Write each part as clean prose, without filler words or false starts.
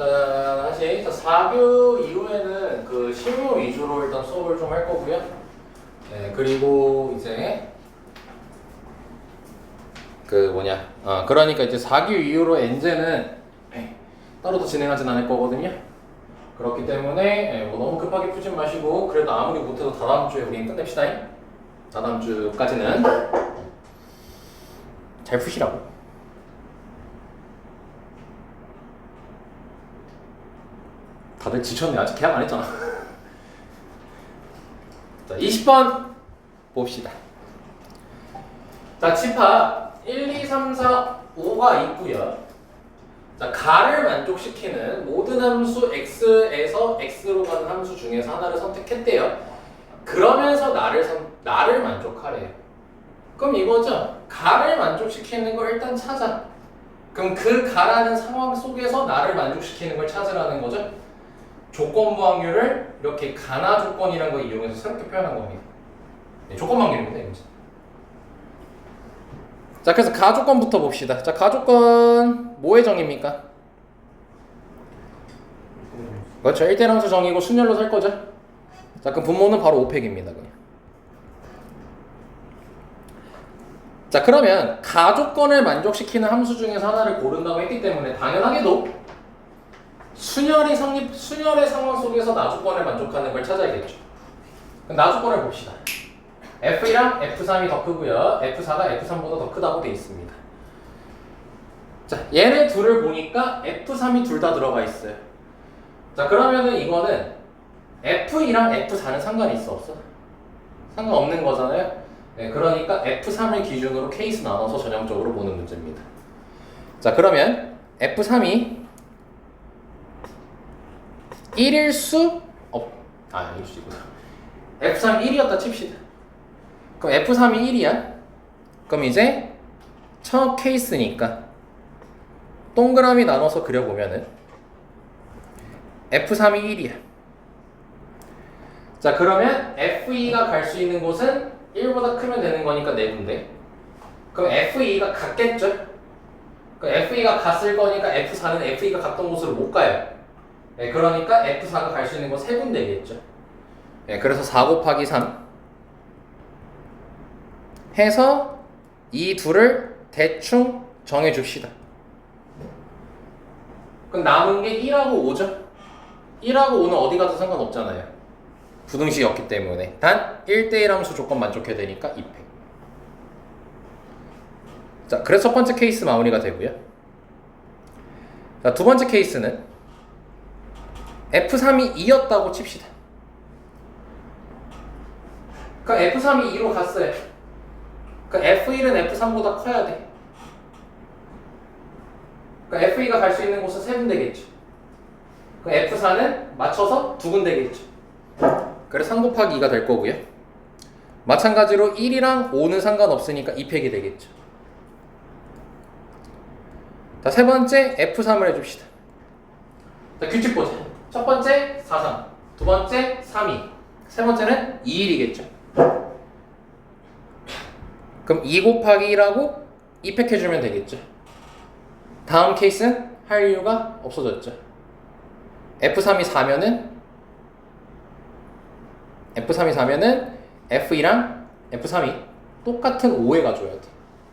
자, 다시 4교 이후에는 그 실무 위주로 일단 수업을 좀 할 거고요. 네, 그리고 이제 그러니까 이제 4교 이후로 엔제는 따로 더 진행하진 않을 거거든요. 그렇기 때문에 뭐 너무 급하게 푸진 마시고 그래도 아무리 못해도 다다음 주에 우리 끝냅시다. 다다음 주까지는 잘 푸시라고. 다들 지쳤네. 아직 계약 안 했잖아. 자, 20번 봅시다. 자, 집합 1, 2, 3, 4, 5가 있고요. 자, 가를 만족시키는 모든 함수 x에서 x로 가는 함수 중에서 하나를 선택했대요. 그러면서 나를 만족하래요. 그럼 이거죠. 가를 만족시키는 걸 일단 찾아. 그럼 그 가라는 상황 속에서 나를 만족시키는 걸 찾으라는 거죠. 조건부 확률을 이렇게 가나 조건이라는 걸 이용해서 새롭게 표현한 겁니다. 네, 조건부 확률입니다. 이거. 자, 그래서 가조건부터 봅시다. 자, 가조건 뭐의 정의입니까? 그렇죠. 1대1 함수 정의고 순열로 살 거죠. 자, 그럼 분모는 바로 5팩입니다. 그냥. 자, 그러면 가조건을 만족시키는 함수 중에서 하나를 고른다고 했기 때문에 당연하게도 순열의 상황 속에서 나조건을 만족하는 걸 찾아야겠죠. 그럼 나조건을 봅시다. F1랑 F3이 더 크고요. F4가 F3보다 더 크다고 되어 있습니다. 자, 얘네 둘을 보니까 F3이 둘 다 들어가 있어요. 자, 그러면은 이거는 F2랑 F4는 상관이 있어 없어? 상관없는 거잖아요. 네, 그러니까 F3을 기준으로 케이스 나눠서 전형적으로 보는 문제입니다. 자, 그러면 F3이 1일 수 아닐 수 있구나. F3 1이었다 칩시다. 그럼 F3이 1이야. 그럼 이제 첫 케이스니까 동그라미 나눠서 그려보면은 F3이 1이야. 자, 그러면 F2가 갈 수 있는 곳은 1보다 크면 되는 거니까 4군데. 그럼 F2가 갔겠죠? 그럼 F2가 갔을 거니까 F4는 F2가 갔던 곳으로 못 가요. 네, 그러니까 F4가 갈 수 있는 곳 3군데겠죠. 네, 그래서 4 곱하기 3 해서 이 둘을 대충 정해줍시다. 그럼 남은 게 1하고 5죠? 1하고 5는 어디 가도 상관없잖아요. 부등식이었기 때문에 단 1대1 함수 조건 만족해야 되니까 2팩. 자, 그래서 첫 번째 케이스 마무리가 되고요. 자, 두 번째 케이스는 F3이 2였다고 칩시다. 그럼 F3이 2로 갔어요. 그럼 F1은 F3보다 커야 돼. 그럼 F2가 갈 수 있는 곳은 3군데겠죠. 그럼 F4는 맞춰서 2군데겠죠. 그래서 3 곱하기 2가 될 거고요. 마찬가지로 1이랑 5는 상관없으니까 2팩이 되겠죠. 자, 세 번째 F3을 해줍시다. 자, 규칙 보자. 첫 번째 4, 3, 두 번째 3, 2, 세 번째는 2, 1이겠죠. 그럼 2 곱하기 1하고 2팩 해주면 되겠죠. 다음 케이스는 할 이유가 없어졌죠. F3이 4면은 F2랑 F3이 똑같은 5에 가줘야 돼.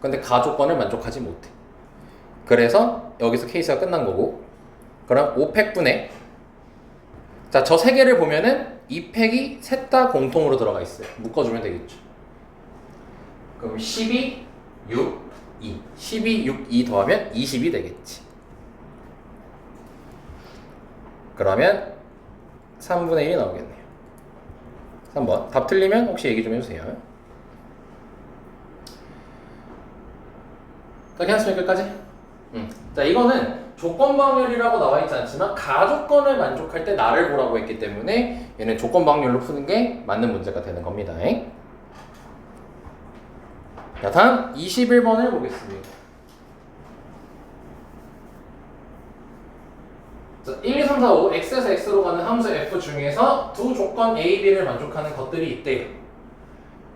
근데 가조건을 만족하지 못해. 그래서 여기서 케이스가 끝난 거고, 그럼 5팩분의 자, 저 세 개를 보면은 2팩이 셋 다 공통으로 들어가 있어요. 묶어주면 되겠죠. 그럼 12, 6, 2 12, 6, 2 더하면 20이 되겠지. 그러면 3분의 1이 나오겠네요. 3번 답 틀리면 혹시 얘기 좀 해주세요. 자, 괜찮습니까? 끝까지? 자, 이거는 조건부 확률이라고 나와 있지 않지만 가조건을 만족할 때 나를 보라고 했기 때문에 얘는 조건부 확률로 푸는 게 맞는 문제가 되는 겁니다. 자, 다음 21번을 보겠습니다. 자, 1, 2, 3, 4, 5 x에서 x로 가는 함수 f 중에서 두 조건 a, b를 만족하는 것들이 있대요.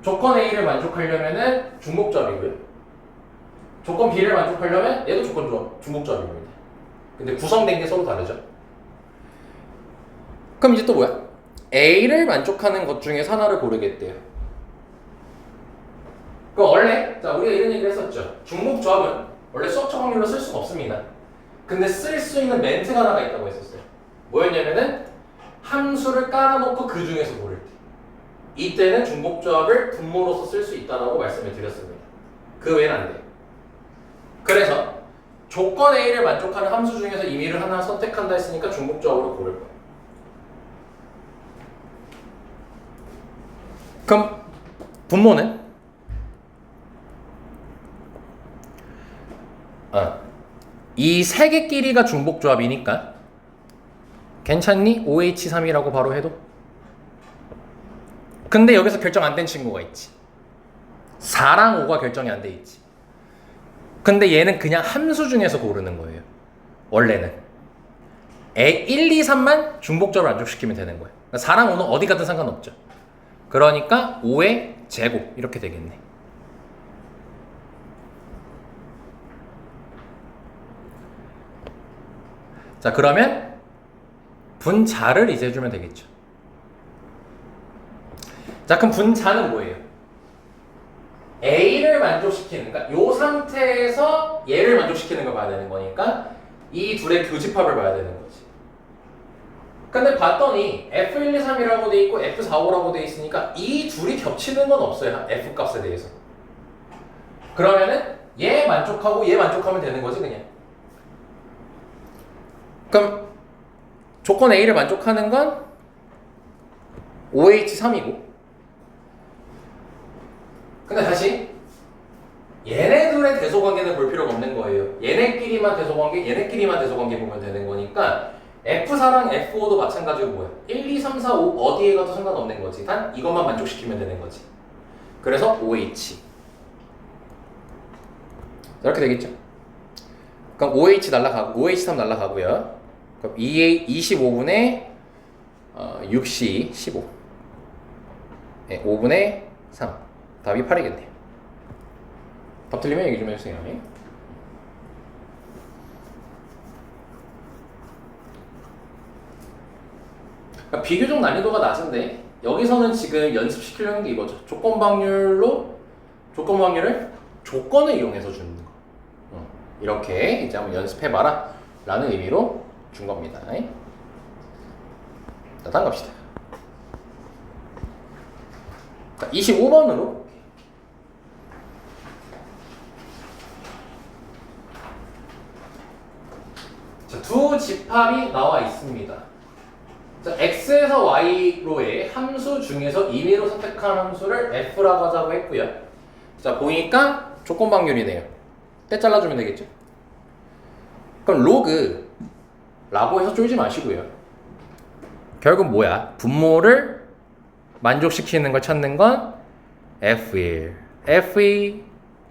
조건 a를 만족하려면 중복절이고요. 조건 b를 만족하려면 얘도 중복절입니다. 근데 구성된 게 서로 다르죠. 그럼 이제 또 뭐야? A를 만족하는 것 중에서 하나를 고르겠대요. 그럼 원래 자 우리가 이런 얘기를 했었죠. 중복조합은 원래 수학적 확률로 쓸 수가 없습니다. 근데 쓸 수 있는 멘트가 하나가 있다고 했었어요. 뭐였냐면은 함수를 깔아놓고 그 중에서 고를 때 이때는 중복조합을 분모로서 쓸 수 있다고 말씀을 드렸습니다. 그 외에는 안 돼요. 그래서 조건 A를 만족하는 함수 중에서 임의를 하나 선택한다 했으니까 중복조합으로 고를 거예요. 그럼 분모는 이 세 개끼리가 중복조합이니까 괜찮니? OH3이라고 바로 해도? 근데 여기서 결정 안 된 친구가 있지. 4랑 5가 결정이 안 돼 있지. 근데 얘는 그냥 함수 중에서 고르는 거예요. 원래는 1, 2, 3만 중복조합을 만족시키면 되는 거예요. 그러니까 4랑 5는 어디 가든 상관없죠. 그러니까 5의 제곱 이렇게 되겠네. 자 그러면 분자를 이제 해주면 되겠죠. 자 그럼 분자는 뭐예요? A를 만족시키는, 그러니까 이 상태에서 얘를 만족시키는 걸 봐야 되는 거니까 이 둘의 교집합을 봐야 되는 거지. 근데 봤더니 F1, 2, 3이라고 돼 있고 F4, 5라고 돼 있으니까 이 둘이 겹치는 건 없어요. F 값에 대해서. 그러면은 얘 만족하고 얘 만족하면 되는 거지 그냥. 그럼 조건 A를 만족하는 건 OH3이고 근데 다시 얘네들의 대소관계는 볼 필요가 없는 거예요. 얘네끼리만 대소관계 보면 되는 거니까 F4랑 F5도 마찬가지로 뭐야? 1, 2, 3, 4, 5 어디에 가도 상관없는 거지. 단 이것만 만족시키면 되는 거지. 그래서 OH 이렇게 되겠죠. 그럼 OH 날라가고 OH3 날라가고요. 그럼 25분의 6C 15 네, 5분의 3 답이 8이겠네요. 답 틀리면 얘기 좀 해주세요. 그러니까 비교적 난이도가 낮은데 여기서는 지금 연습시키려는 게 이거죠. 조건 확률을 조건을 이용해서 주는 거. 이렇게 이제 한번 연습해봐라 라는 의미로 준 겁니다. 자, 다음 갑시다. 25번으로 자, 두 집합이 나와 있습니다. 자, x에서 y로의 함수 중에서 임의로 선택한 함수를 f라고 하자고 했고요. 자, 보니까 조건 방률이네요. 때 잘라주면 되겠죠? 그럼 로그 라고 해서 쫄지 마시고요. 결국 뭐야? 분모를 만족시키는 걸 찾는 건 F1, F2,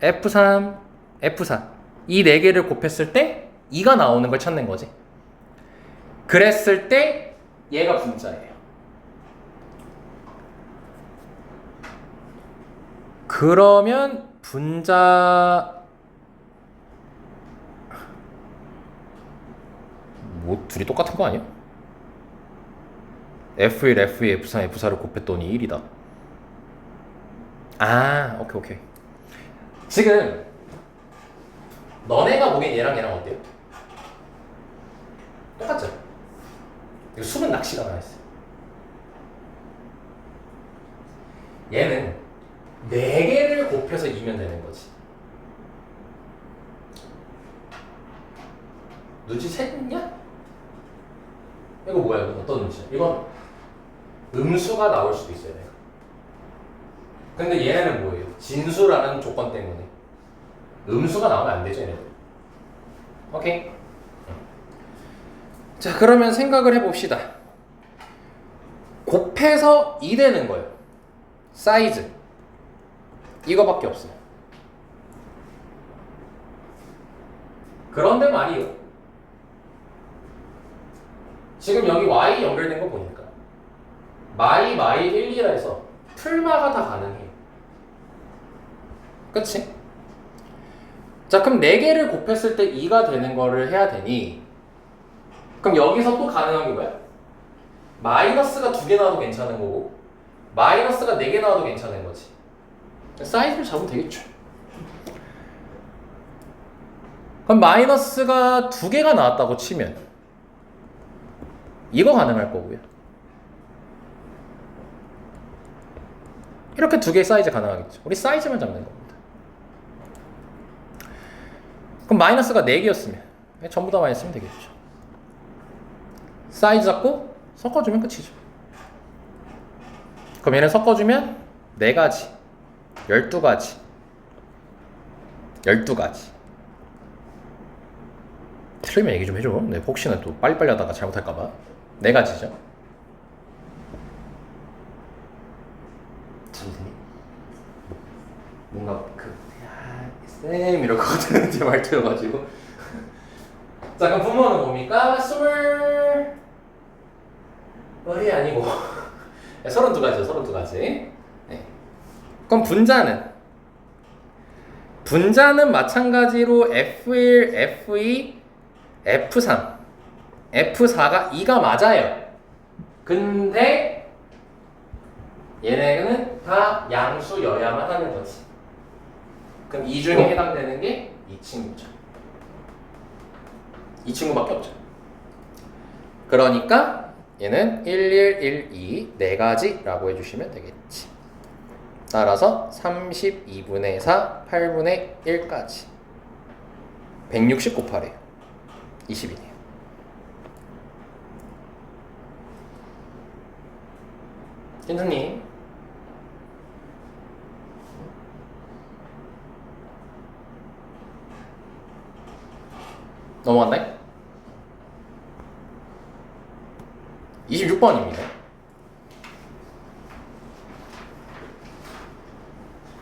F3, F4 이 네 개를 곱했을 때 2가 나오는 걸 찾는 거지. 그랬을 때 얘가 분자예요. 그러면 분자 뭐 둘이 똑같은 거 아니야? F1, F2, F3, F4를 곱했더니 1이다. 아, 오케이. 지금 너네가 보기엔 얘랑 어때요? 똑같죠? 이거 수분 낚시가 나와 있어요. 얘는 4개를 곱해서 2면 되는 거지. 눈치챘냐? 이거 뭐야? 이거 어떤 눈치야? 이건 음수가 나올 수도 있어요. 내가. 근데 얘네는 뭐예요? 진수라는 조건 때문에 음수가 나오면 안 되죠, 얘네들. 오케이? 자, 그러면 생각을 해봅시다. 곱해서 2 되는 거예요. 사이즈. 이거밖에 없어요. 그런데 말이요. 지금 여기 y 연결된 거 보니까 마이 1, 2라 해서 풀마가 다 가능해요. 그치? 자, 그럼 4개를 곱했을 때 2가 되는 거를 해야 되니 그럼 여기서 또 가능한 게 뭐야? 마이너스가 2개 나와도 괜찮은 거고 마이너스가 4개 나와도 괜찮은 거지. 사이즈를 잡으면 되겠죠. 그럼 마이너스가 2개가 나왔다고 치면 이거 가능할 거고요. 이렇게 2개의 사이즈 가능하겠죠. 우리 사이즈만 잡는 겁니다. 그럼 마이너스가 4개였으면 전부 다 마이너스면 되겠죠. 사이즈 잡고 섞어주면 끝이죠. 그럼 얘는 섞어주면 4가지, 12가지, 12가지. 틀리면 얘기 좀 해줘. 네, 혹시나 또 빨리빨리 하다가 잘못할까봐. 4가지죠. 선생님 뭔가 쌤 이럴 것 같은데 말 들어가지고. 자, 그럼 분모는 뭡니까? 20이 아니고 32가지죠. 32가지. 네. 그럼 분자는 마찬가지로 F1, F2, F3, F4가 2가 맞아요. 근데 얘네는 다 양수여야만 하는 거지. 그럼 이 중에 해당되는 게 이 친구죠. 이 친구밖에 없죠. 그러니까 얘는 1, 1, 1, 2 4가지라고 해주시면 되겠지. 따라서 32분의 4, 8분의 1까지 160 곱하래요. 20이네요. 김선님 넘어갔나요? 26번입니다.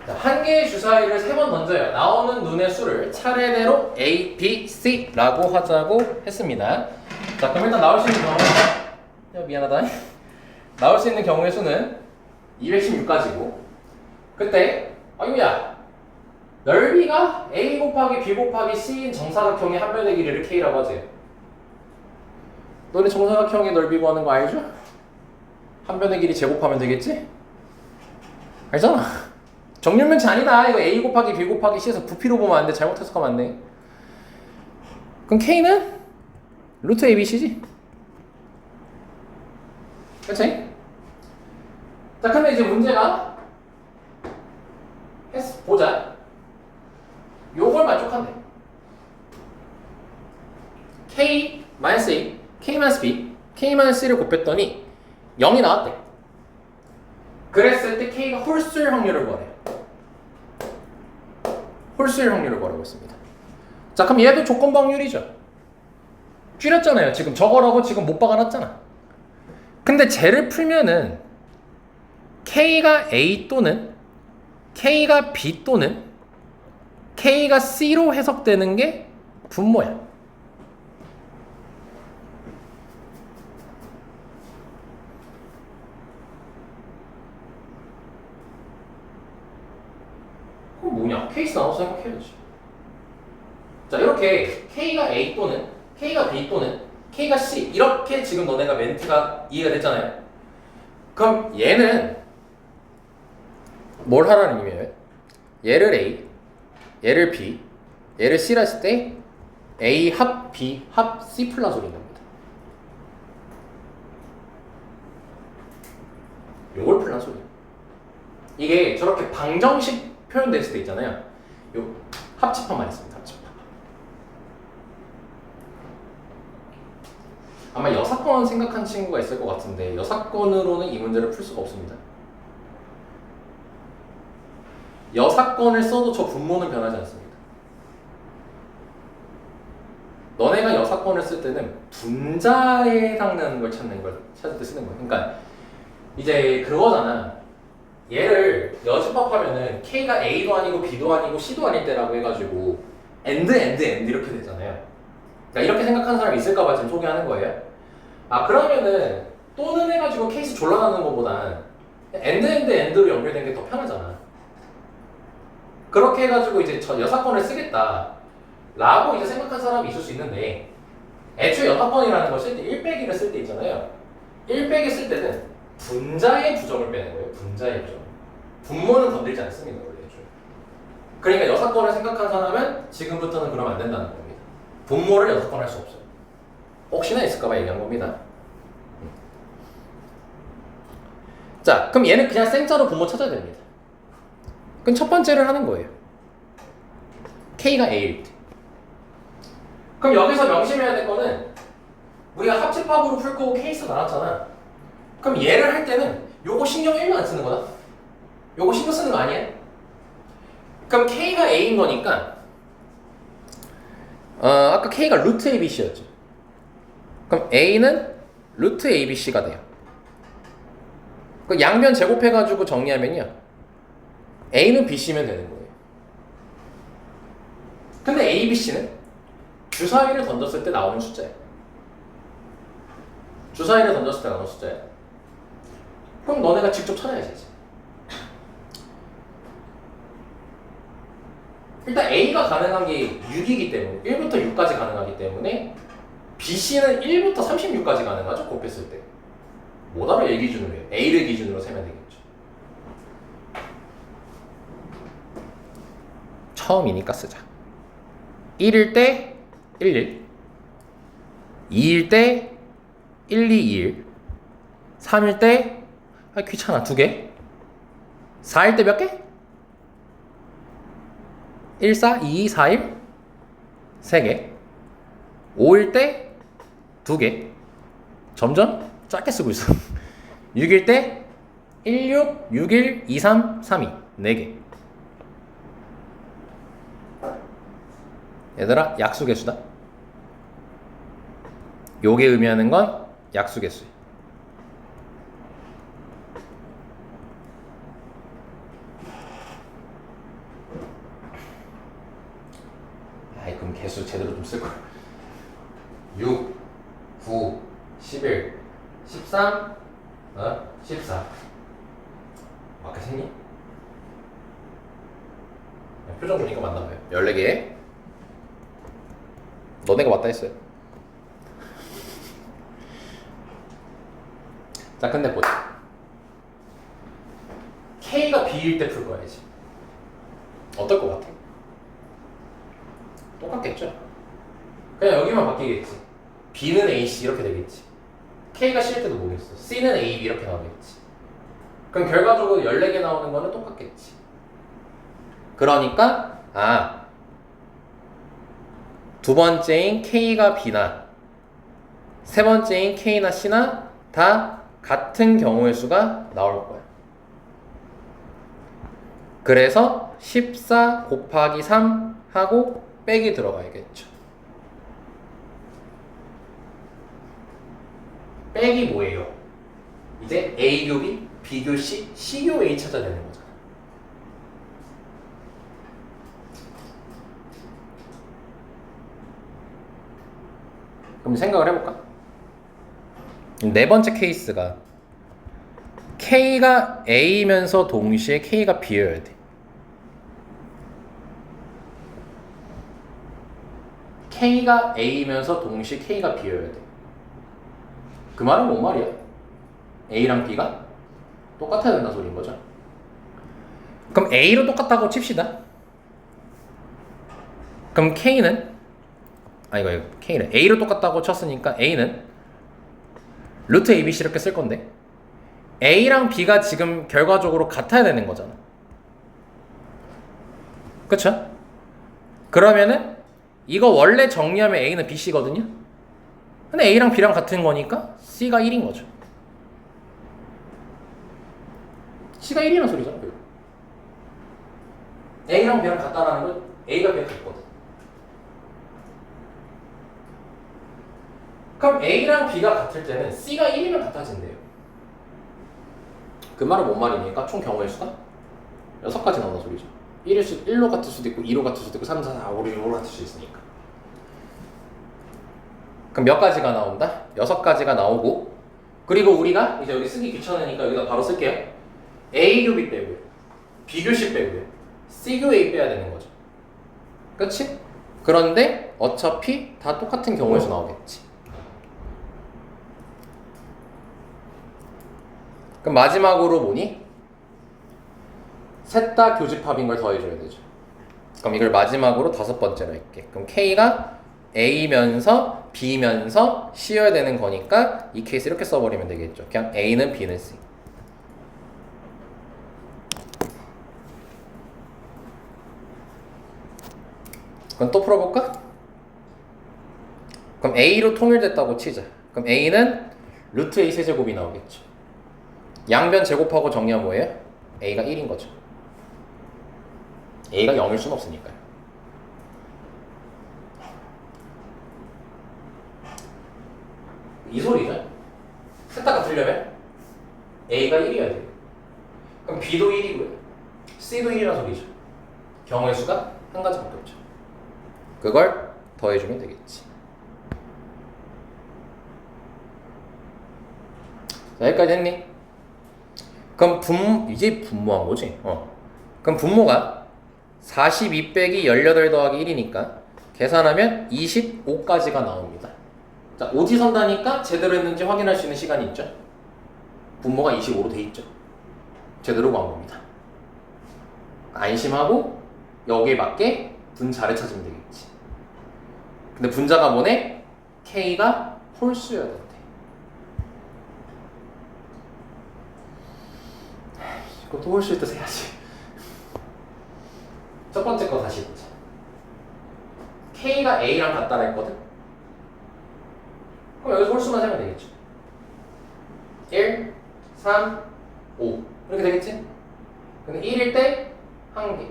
한 개의 주사위를 3번 던져요. 나오는 눈의 수를 차례대로 A, B, C라고 하자고 했습니다. 자, 그럼 일단 나올 수 있는 경우, 미안하다. 나올 수 있는 경우의 수는 216가지고, 그때 아유야 넓이가 A 곱하기 B 곱하기 C인 정사각형의 한 변의 길이를 K라고 하지. 너네 정사각형의 넓이 구하는 거 알죠? 한 변의 길이 제곱하면 되겠지? 알잖아. 정육면체 아니다. 이거 A 곱하기 B 곱하기 C에서 부피로 보면 안 돼. 잘못 해석하면 안 돼. 그럼 K는 루트 ABC지? 그치? 자, 근데 이제 문제가 보자. 요걸 만족한대. K-A, K-B, K-C를 곱했더니 0이 나왔대. 그랬을 때 K가 홀수일 확률을 구하래요. 홀수일 확률을 구하라고 했습니다. 자, 그럼 얘도 조건부 확률이죠. 줄였잖아요. 지금 저거라고 지금 못 박아놨잖아. 근데 쟤를 풀면은 K가 A 또는 K가 B 또는 K가 C로 해석되는 게 분모야. 그럼 뭐냐? 케이스 나눠서 생각해야지. 자, 이렇게 K가 A 또는 K가 B 또는 K가 C 이렇게 지금 너네가 멘트가 이해가 됐잖아요. 그럼 얘는 뭘 하라는 의미예요? 얘를 A, 얘를 B, 얘를 C라 했을 때 A 합 B 합 C 플러스 소리 납니다. 요걸 플러스 소리. 이게 저렇게 방정식 표현됐을 때 있잖아요. 요 합집합만 있습니다. 합집합. 아마 여사건 생각한 친구가 있을 것 같은데 여사건으로는 이 문제를 풀 수가 없습니다. 여사건을 써도 저 분모는 변하지 않습니다. 너네가 여사건을 쓸 때는 분자에 해당하는 걸 찾을 때 쓰는 거야. 그러니까 이제 그거잖아. 얘를 여집합하면은 K가 A도 아니고 B도 아니고 C도 아닐 때라고 해가지고 and 이렇게 되잖아요. 그러니까 이렇게 생각하는 사람이 있을까봐 지금 소개하는 거예요. 아, 그러면은 또는 해가지고 케이스 졸라나는 것보단 and로 연결된 게 더 편하잖아. 그렇게 해가지고 이제 저 여사건을 쓰겠다 라고 이제 생각한 사람이 있을 수 있는데 애초에 여사건이라는 걸 쓸 때 1빼기를 쓸 때 있잖아요. 1 빼기 쓸 때는 분자의 부정을 빼는 거예요. 분자의 부정. 분모는 건들지 않습니다. 원래. 그러니까 6건을 생각한 사람은 지금부터는 그러면 안 된다는 겁니다. 분모를 6건 할 수 없어요. 혹시나 있을까봐 얘기한 겁니다. 자, 그럼 얘는 그냥 생자로 분모 찾아야 됩니다. 그럼 첫 번째를 하는 거예요. K가 A일 때. 그럼 여기서 명심해야 될 거는 우리가 합집합으로 풀 거고 케이스 나왔잖아. 그럼 얘를 할 때는 요거 신경 1도 안 쓰는 거다. 요거 신경 쓰는 거 아니야? 그럼 K가 A인 거니까 아까 K가 루트 ABC였죠. 그럼 A는 루트 ABC가 돼요. 그 양변 제곱해가지고 정리하면요. A는 BC면 되는 거예요. 근데 ABC는 주사위를 던졌을 때 나오는 숫자예요. 주사위를 던졌을 때 나오는 숫자예요. 그럼 너네가 직접 찾아야지. 일단 A가 가능한 게 6이기 때문에 1부터 6까지 가능하기 때문에 BC는 1부터 36까지 가능하죠. 곱했을 때. 뭐다로 얘 기준으로 해요? A를 기준으로 세면 되겠죠. 처음이니까 쓰자. 1일 때 11, 2일 때 1221, 3일 때 귀찮아 2개, 4일 때 몇 개? 1, 4, 2, 2, 4일 3개, 5일 때 2개, 점점 짧게 쓰고 있어. 6일 때 1, 6, 6일, 2, 3, 3, 2 4개. 얘들아 약수개수다. 요게 의미하는 건 약수개수. 아이 그럼 개수 제대로 좀 쓸걸. 6, 9, 11, 13, 14. 맞게 생니? 표정 보니까 맞나 봐요. 14개. 너네가 맞다 했어요. 자, 근데 보자. K가 B일 때 풀 거야지. 어떨 것 같아? 똑같겠죠? 그냥 여기만 바뀌겠지. B는 AC 이렇게 되겠지. K가 C일 때도 뭐겠어? C는 AB 이렇게 나오겠지. 그럼 결과적으로 14개 나오는 거는 똑같겠지. 그러니까 두 번째인 K가 B나 세 번째인 K나 C나 다 같은 경우의 수가 나올 거야. 그래서 14 곱하기 3 하고 빼기 들어가야겠죠. 빼기 뭐예요? 이제 A 교 B, B 교 C, C 교 A 찾아야 되는 거잖아. 그럼 생각을 해볼까? 네 번째 케이스가 K가 A면서 동시에 K가 B여야 돼. K가 A면서 동시에 K가 B여야 돼. 그 말은 뭔 말이야? A랑 B가 똑같아야 된다는 소리인 거죠. 그럼 A로 똑같다고 칩시다. 그럼 K는 K는 A로 똑같다고 쳤으니까 A는 루트 ABC 이렇게 쓸 건데 A랑 B가 지금 결과적으로 같아야 되는 거잖아. 그쵸? 그러면은 이거 원래 정리하면 A는 BC거든요. 근데 A랑 B랑 같은 거니까 C가 1인 거죠. C가 1이라는 소리잖아. A랑 B랑 같다라는 건 A가 B가 같거든. 그럼 A랑 B가 같을 때는 C가 1이면 같아진대요. 그 말은 뭔 말입니까? 총 경우의 수가 6가지 나온다는 소리죠. 1로 같을 수도 있고 2로 같을 수도 있고 3, 4, 4, 5, 6로 같을 수 있으니까. 그럼 몇 가지가 나온다? 6가지가 나오고 그리고 우리가 이제 여기 쓰기 귀찮으니까 여기다 바로 쓸게요. A 교 B 빼고요. B 교 C 빼고요. C 교 A 빼야 되는 거죠. 그치? 그런데 어차피 다 똑같은 경우의 수 나오겠지. 그럼 마지막으로 뭐니? 셋 다 교집합인 걸 더해줘야 되죠. 그럼 이걸 마지막으로 다섯 번째로 할게. 그럼 K가 A면서 B면서 C여야 되는 거니까 이 케이스 이렇게 써버리면 되겠죠. 그냥 A는 B는 C. 그럼 또 풀어볼까? 그럼 A로 통일됐다고 치자. 그럼 A는 루트 A 세제곱이 나오겠죠. 양변 제곱하고 정리하면 뭐예요? A가 1인 거죠. A가 0일 수는 없으니까요. 이 소리죠. 셋 다 같으려면 A가 1이어야 돼요. 그럼 B도 1이고요. C도 1이라는 소리죠. 경우의 수가 한 가지밖에 없죠. 그걸 더해주면 되겠지. 자, 여기까지 했니? 그럼 이제 분모한 거지? 그럼 분모가 42 빼기 18 더하기 1이니까 계산하면 25까지가 나옵니다. 자, 오지선다니까 제대로 했는지 확인할 수 있는 시간이 있죠. 분모가 25로 돼 있죠. 제대로 구한 겁니다. 안심하고 여기에 맞게 분자를 찾으면 되겠지. 근데 분자가 뭐네? K가 홀수여야 된대. 이것도 홀수일 때 세야지. 첫 번째 거 다시 보자. K가 A랑 같다라 했거든? 그럼 여기서 홀수만 세면 되겠죠. 1, 3, 5 이렇게 되겠지? 근데 1일 때 1개,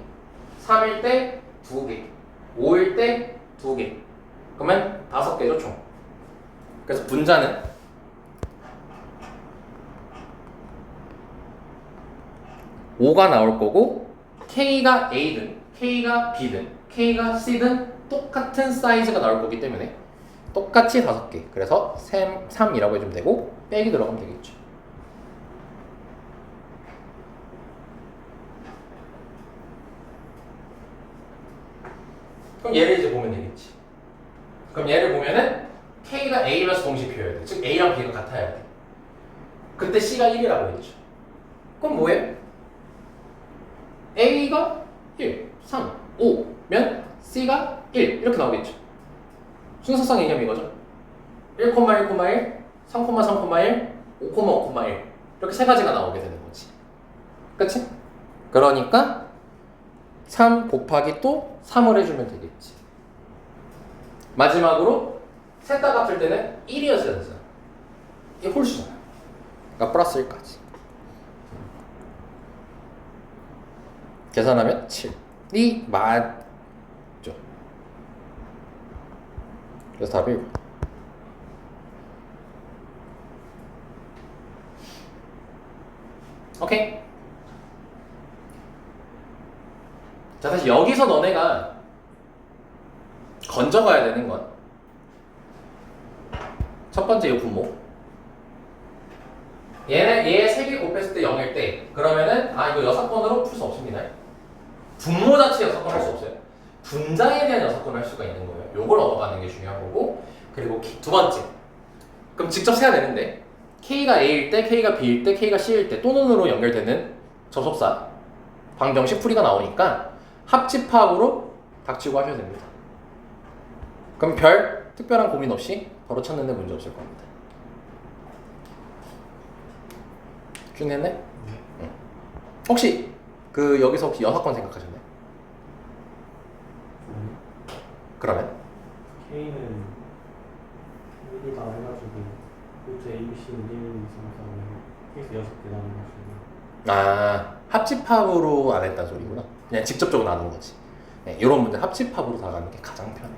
3일 때 2개, 5일 때 2개. 그러면 5개죠 총. 그래서 분자는 5가 나올 거고 K가 A든 K가 B든 K가 C든 똑같은 사이즈가 나올 거기 때문에 똑같이 5개. 그래서 3이라고 해주면 되고 빼기 들어가면 되겠죠. 그럼 얘를 이제 보면 되겠지. 그럼 얘를 보면은 K가 A면서 동시에 표해야 돼. 즉 A랑 B가 같아야 돼. 그때 C가 1이라고 했죠. 그럼 뭐예요? A가 1, 3, 5면 C가 1 이렇게 나오겠죠. 순서상 개념 이거죠. 1,1,1, 3,3,1, 5,5,1 이렇게 세 가지가 나오게 되는 거지. 그치? 그러니까 3 곱하기 또 3을 해주면 되겠지. 마지막으로 셋 다 같을 때는 1이었어야 되잖아. 이게 홀수잖아. 그러니까 플러스 1까지. 계산하면 7이 맞죠. 그래서 답이 1번. 오케이. 자, 다시 여기서 너네가 건져가야 되는 건 첫 번째 이 분모. 얘 3개 곱했을 때 0일 때 그러면은 이거 여사건으로 풀 수 없습니다. 분모 자체 여사건 할 수 없어요. 분자에 대한 여사건 할 수가 있는 거예요. 요걸 얻어가는 게 중요한 거고. 그리고 두 번째. 그럼 직접 세야 되는데 K가 A일 때, K가 B일 때, K가 C일 때 또는으로 연결되는 접속사 방정식 풀이가 나오니까 합집합으로 닥치고 하셔야 됩니다. 그럼 별 특별한 고민 없이 바로 찾는데 문제 없을 겁니다. 준비했네? 응. 혹시 여기서 혹시 여사건 생각하셨나요? 그러면? K는 1이다 해가지고 루트 ABC는 1, 2, 3, 4, 5 K에서 6개 나눠가지고 합집합으로 안 했다는 소리구나. 그냥 직접적으로 나눈 거지. 네, 이런 문제 합집합으로 다 가는 게 가장 편해.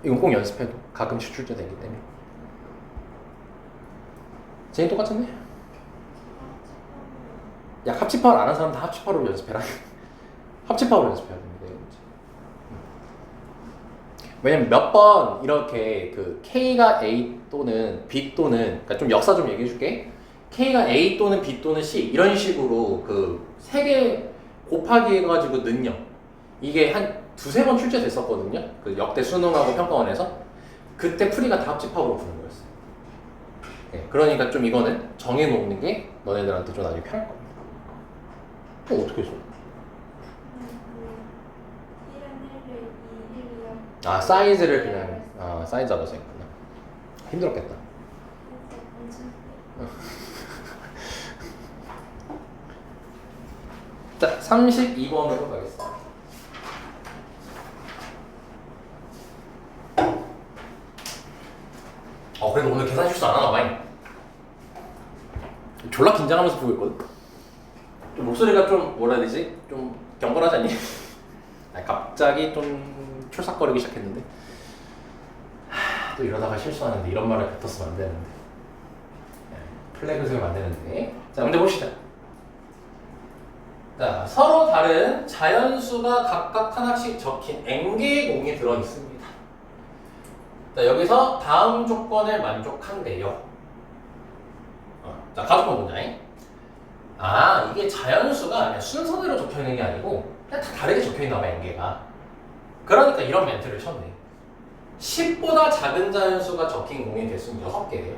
이건 꼭 연습해도 가끔씩 출제되기 때문에. 쟤는 똑같았네? 야, 합집합을 안 한 사람 다 합집합으로 연습해라. 합집합으로 연습해야 됩니다. 이거 문제. 왜냐면 몇 번 이렇게 K가 A 또는 B 또는 그러니까 좀 역사 좀 얘기해 줄게. K가 A 또는 B 또는 C 이런 식으로 3개 곱하기 해가지고 능력 이게 한 2-3번 출제됐었거든요. 역대 수능하고 평가원에서 그때 풀이가 다 합집합으로 푸는 거였어요. 네, 그러니까 좀 이거는 정해놓는 게 너네들한테 좀 나중에 편할 겁니다. 어떻게 했어? 아, 사이즈를 그냥 사이즈 잡아서 했구나. 힘들었겠다. 자, 32번으로 가겠습니다. 그래도 오늘 계산 실수 안 하나 봐요. 졸라 긴장하면서 보고 있거든. 좀 목소리가 좀 뭐라 해야 되지? 좀 경건하지 않니? 갑자기 좀 출삭거리기 시작했는데 또 이러다가 실수하는데 이런 말을 뱉었으면 안 되는데 플래그 세우면 안 되는데. 자, 문제 보시죠. 자, 서로 다른 자연수가 각각 하나씩 적힌 n개의 공이 들어있습니다. 자, 여기서 다음 조건을 만족한대요. 자, 가족권 보자. 이게 자연수가 그냥 순서대로 적혀있는 게 아니고 그냥 다 다르게 적혀있나 봐, n개가. 그러니까 이런 멘트를 쳤네. 10보다 작은 자연수가 적힌 공의 개수는 6개래요.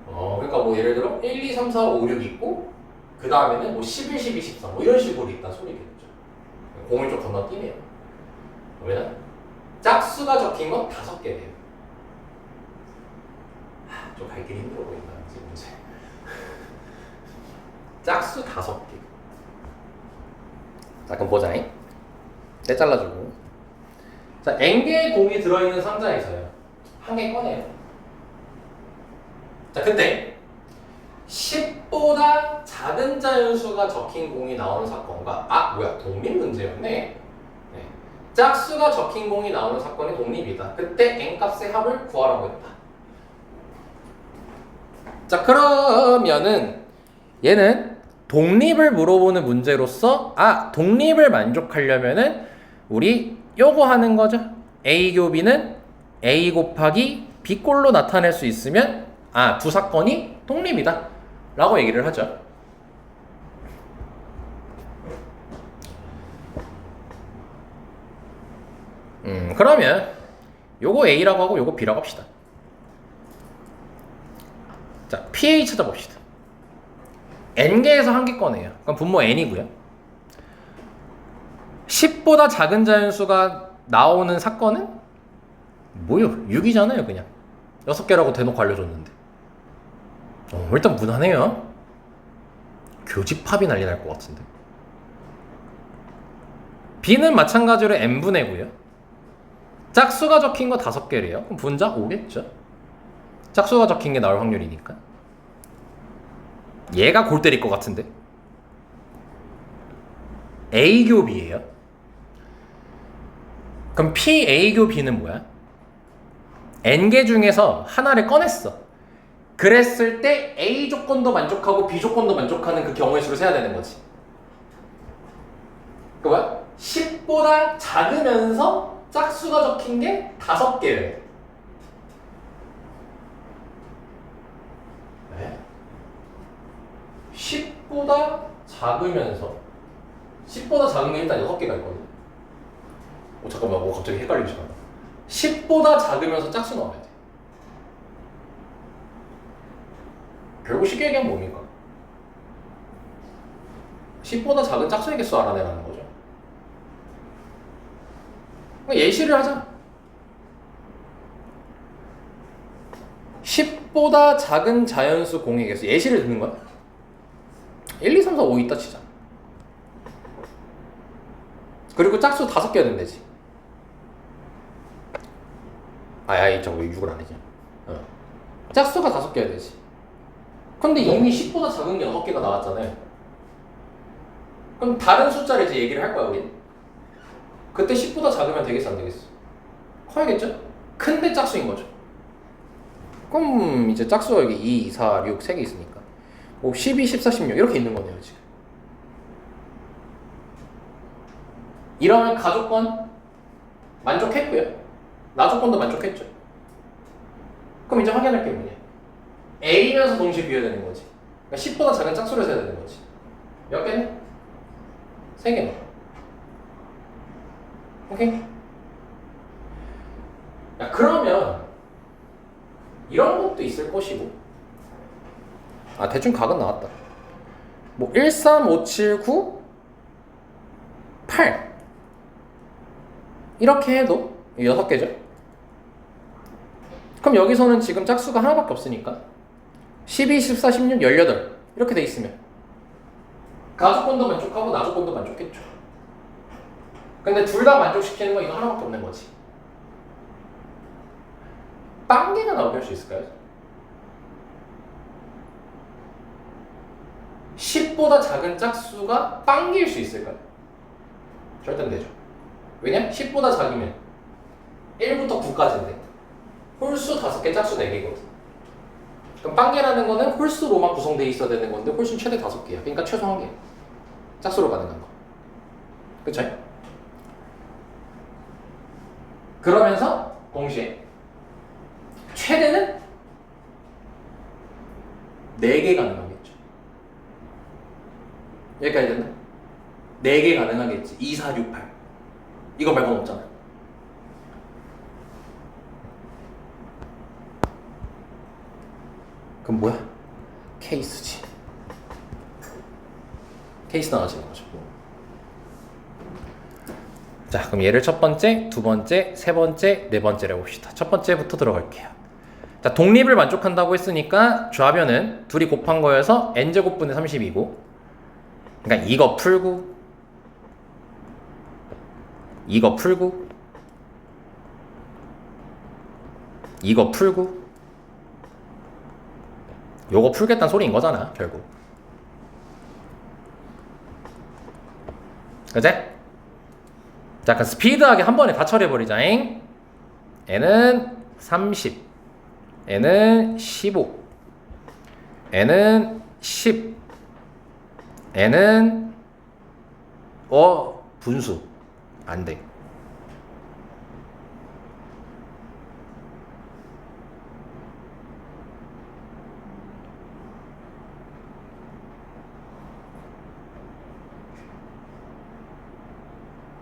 그러니까 뭐 예를 들어 1, 2, 3, 4, 5, 6 있고 그 다음에는 뭐 11, 12, 13 뭐 이런 식으로 있다는 소리겠죠. 공을 좀 건너뛰네요. 왜냐? 짝수가 적힌 건 5개래요. 좀 갈 길이 힘들어 보인다, 이제 문제. 짝수 5개. 자, 그럼 보자. 떼 잘라주고. 자, n개의 공이 들어있는 상자에서요. 한 개 꺼내요. 자, 그때 10보다 작은 자연수가 적힌 공이 나오는 사건과 독립 문제였네. 네. 짝수가 적힌 공이 나오는 사건이 독립이다. 그때 n값의 합을 구하라고 했다. 자, 그러면은 얘는 독립을 물어보는 문제로서 독립을 만족하려면은 우리 요거 하는 거죠. A 교비는 A 곱하기 B꼴로 나타낼 수 있으면 두 사건이 독립이다 라고 얘기를 하죠. 그러면 요거 A라고 하고 요거 B라고 합시다. 자, PA 찾아봅시다. n개에서 한 개 꺼내요. 그럼 분모 n이고요. 10보다 작은 자연수가 나오는 사건은 뭐요? 6이잖아요, 그냥. 6개라고 대놓고 알려줬는데. 일단 무난해요. 교집합이 난리 날 것 같은데. B는 마찬가지로 n분의고요. 짝수가 적힌 거 5개래요. 그럼 분자 5겠죠? 짝수가 적힌 게 나올 확률이니까. 얘가 골 때릴 것 같은데. A교 B예요. 그럼 PA교 B는 뭐야? n개 중에서 하나를 꺼냈어. 그랬을 때 A 조건도 만족하고 B 조건도 만족하는 그 경우의 수를 세야 되는 거지. 그 뭐야? 10보다 작으면서 짝수가 적힌 게 5개래. 네? 10보다 작으면서 10보다 작은 게 일단 6개가 있거든. 잠깐만, 갑자기 헷갈리기 시작한다. 10보다 작으면서 짝수 넣어야 돼. 결국 쉽게 얘기하면 뭡니까? 10보다 작은 짝수의 개수 알아내라는 거죠. 예시를 하자. 10보다 작은 자연수 공의 개수. 예시를 듣는 거야. 1, 2, 3, 4, 5 있다 치자. 그리고 짝수 5개가 된대지. 저거 왜 6을 안 하지? 짝수가 5개가 되지. 근데 이미 10보다 작은 게 6개가 나왔잖아요. 그럼 다른 숫자를 이제 얘기를 할 거야, 우린. 그때 10보다 작으면 되겠어, 안 되겠어? 커야겠죠? 큰데 짝수인 거죠. 그럼 이제 짝수가 여기 2, 4, 6, 3개 있으니까. 12, 14, 16 이렇게 있는 거네요, 지금. 이러면 가족권 만족했고요. 나조건도 만족했죠. 그럼 이제 확인할 게 뭐냐? A면서 동시에 비워야 되는 거지. 그러니까 10보다 작은 짝수를 세야 되는 거지. 몇 개네? 3개네. 오케이? 그러면 이런 것도 있을 것이고. 아, 대충 각은 나왔다. 뭐 1, 3, 5, 7, 9, 8 이렇게 해도 6개죠. 그럼 여기서는 지금 짝수가 하나밖에 없으니까 12, 14, 16, 18 이렇게 돼 있으면 가주권도 만족하고 나주권도 만족했죠. 근데 둘 다 만족시키는 건 이거 하나밖에 없는 거지. 빵개가 나오게 할 수 있을까요? 10보다 작은 짝수가 빵개일 수 있을까요? 절대 안 되죠. 왜냐? 10보다 작으면 1부터 9까지인데 홀수 5개, 짝수 4개거든. 그럼 빵개라는 거는 홀수로만 구성되어 있어야 되는 건데 홀수는 최대 5개야. 그러니까 최소 1개. 짝수로 가능한 거. 그쵸? 그러면서 동시에 최대는 4개 가능하겠죠. 여기까지 됐나? 4개 가능하겠지. 2, 4, 6, 8 이거 말고는 없잖아. 그럼 뭐야? 케이스지. 케이스 나와지는 거죠. 자, 그럼 얘를 첫 번째, 두 번째, 세 번째, 네 번째로 해봅시다. 첫 번째부터 들어갈게요. 자, 독립을 만족한다고 했으니까 좌변은 둘이 곱한 거여서 n제곱분의 32고, 그러니까 이거 풀고, 이거 풀고, 이거 풀고, 요거 풀겠다는 소리인 거잖아, 결국. 그치? 자, 그럼 스피드하게 한 번에 다 처리해버리자잉. n은 30, n은 15, n은 10, n은 분수 안 돼.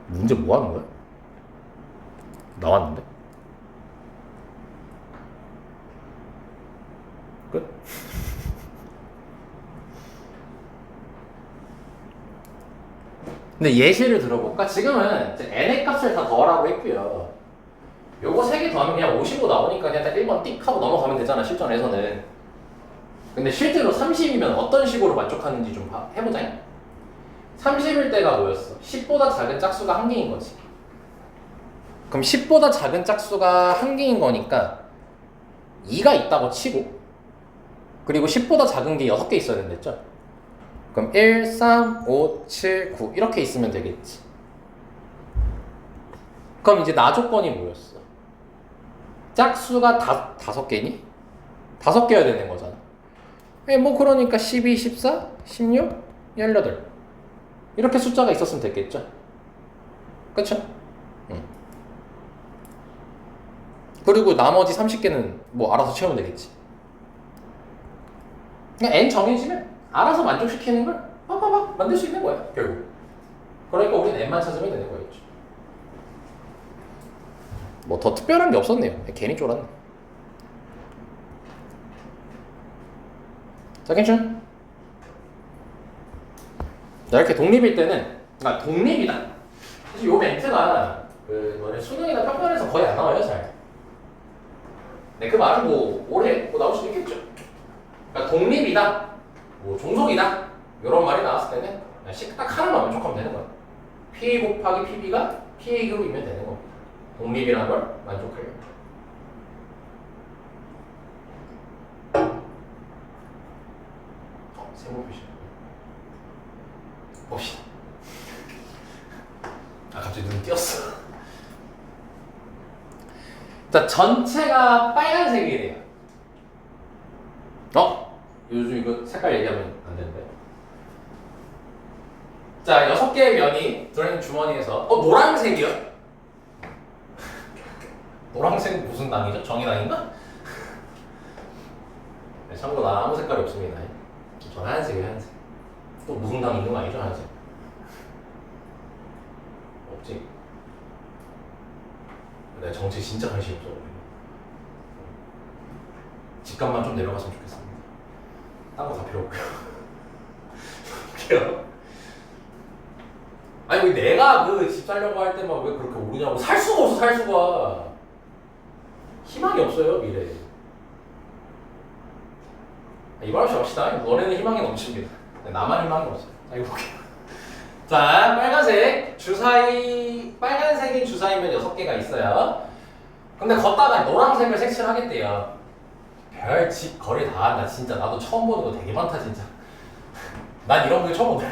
문제 뭐 하는 거야? 나왔는데? 끝? 근데 예시를 들어볼까? 지금은 이제 n의 값을 다 더하라고 했고요. 요거 3개 더하면 그냥 55 나오니까 그냥 딱 1번 띡 하고 넘어가면 되잖아, 실전에서는. 근데 실제로 30이면 어떤 식으로 만족하는지 좀 해보자. 30일 때가 뭐였어? 10보다 작은 짝수가 한 개인 거지. 그럼 10보다 작은 짝수가 한 개인 거니까 2가 있다고 치고, 그리고 10보다 작은 게 6개 있어야 된댔죠? 그럼 1, 3, 5, 7, 9 이렇게 있으면 되겠지. 그럼 이제 나 조건이 뭐였어? 짝수가 5개니? 5개여야 되는 거잖아. 뭐 그러니까 12, 14, 16, 18 이렇게 숫자가 있었으면 됐겠죠? 그쵸? 응. 그리고 나머지 30개는 뭐 알아서 채우면 되겠지. 그냥 n 정해지면 알아서 만족시키는 걸 빡빡빡 만들 수 있는 거야, 결국. 그러니까 우리는 n만 찾으면 되는 거였죠. 뭐 더 특별한 게 없었네요. 괜히 쫄았네. 자, 괜찮? 자, 이렇게 독립일 때는, 그러니까 독립이다. 사실 요 멘트가 너네 수능이나 평가에서 거의 안 나와요, 잘. 네, 그 말은 뭐 올해 뭐 나올 수도 있겠죠. 그러니까 독립이다, 뭐 종속이다 이런 말이 나왔을 때는 그냥 딱 하나만 만족하면 되는 거야. PA 곱하기 PB가 PA 그룹이면 되는 겁니다. 독립이라는 걸 만족하려면. 세모 표시. 봅시다. 아, 갑자기 눈 띄었어. 자, 전체가 빨간색이래요. 요즘 이거 색깔 얘기하면 안 되는데. 자, 6개의 면이 들어있는 주머니에서 노란색이요? 노란색은 무슨 당이죠? 정의당인가? 네, 참고로 나 아무 색깔이 없습니다. 저는 하얀색이에요, 하얀색. 또 무슨 당 있는 거 아니죠, 하얀색? 없지. 내가 정치 진짜 관심 없어. 집값만 좀 내려갔으면 좋겠습니다. 딴 거 다 필요 없고요. 그래요? 아니 왜 내가 그 집 살려고 할 때만 왜 그렇게 오르냐고. 살 수가 없어, 살 수가. 희망이 없어요, 미래에. 이발 없이 합시다. 너네는 희망이 넘칩니다. 나만 희망이 없어요. 자, 이거 볼게요. 자, 빨간색 주사위, 빨간색인 주사위면 6개가 있어요. 근데 걷다가 노란색을 색칠을 하겠대요. 별 집 거리 다 한다. 진짜 나도 처음 보는 거 되게 많다 진짜. 난 이런 거 처음 본다.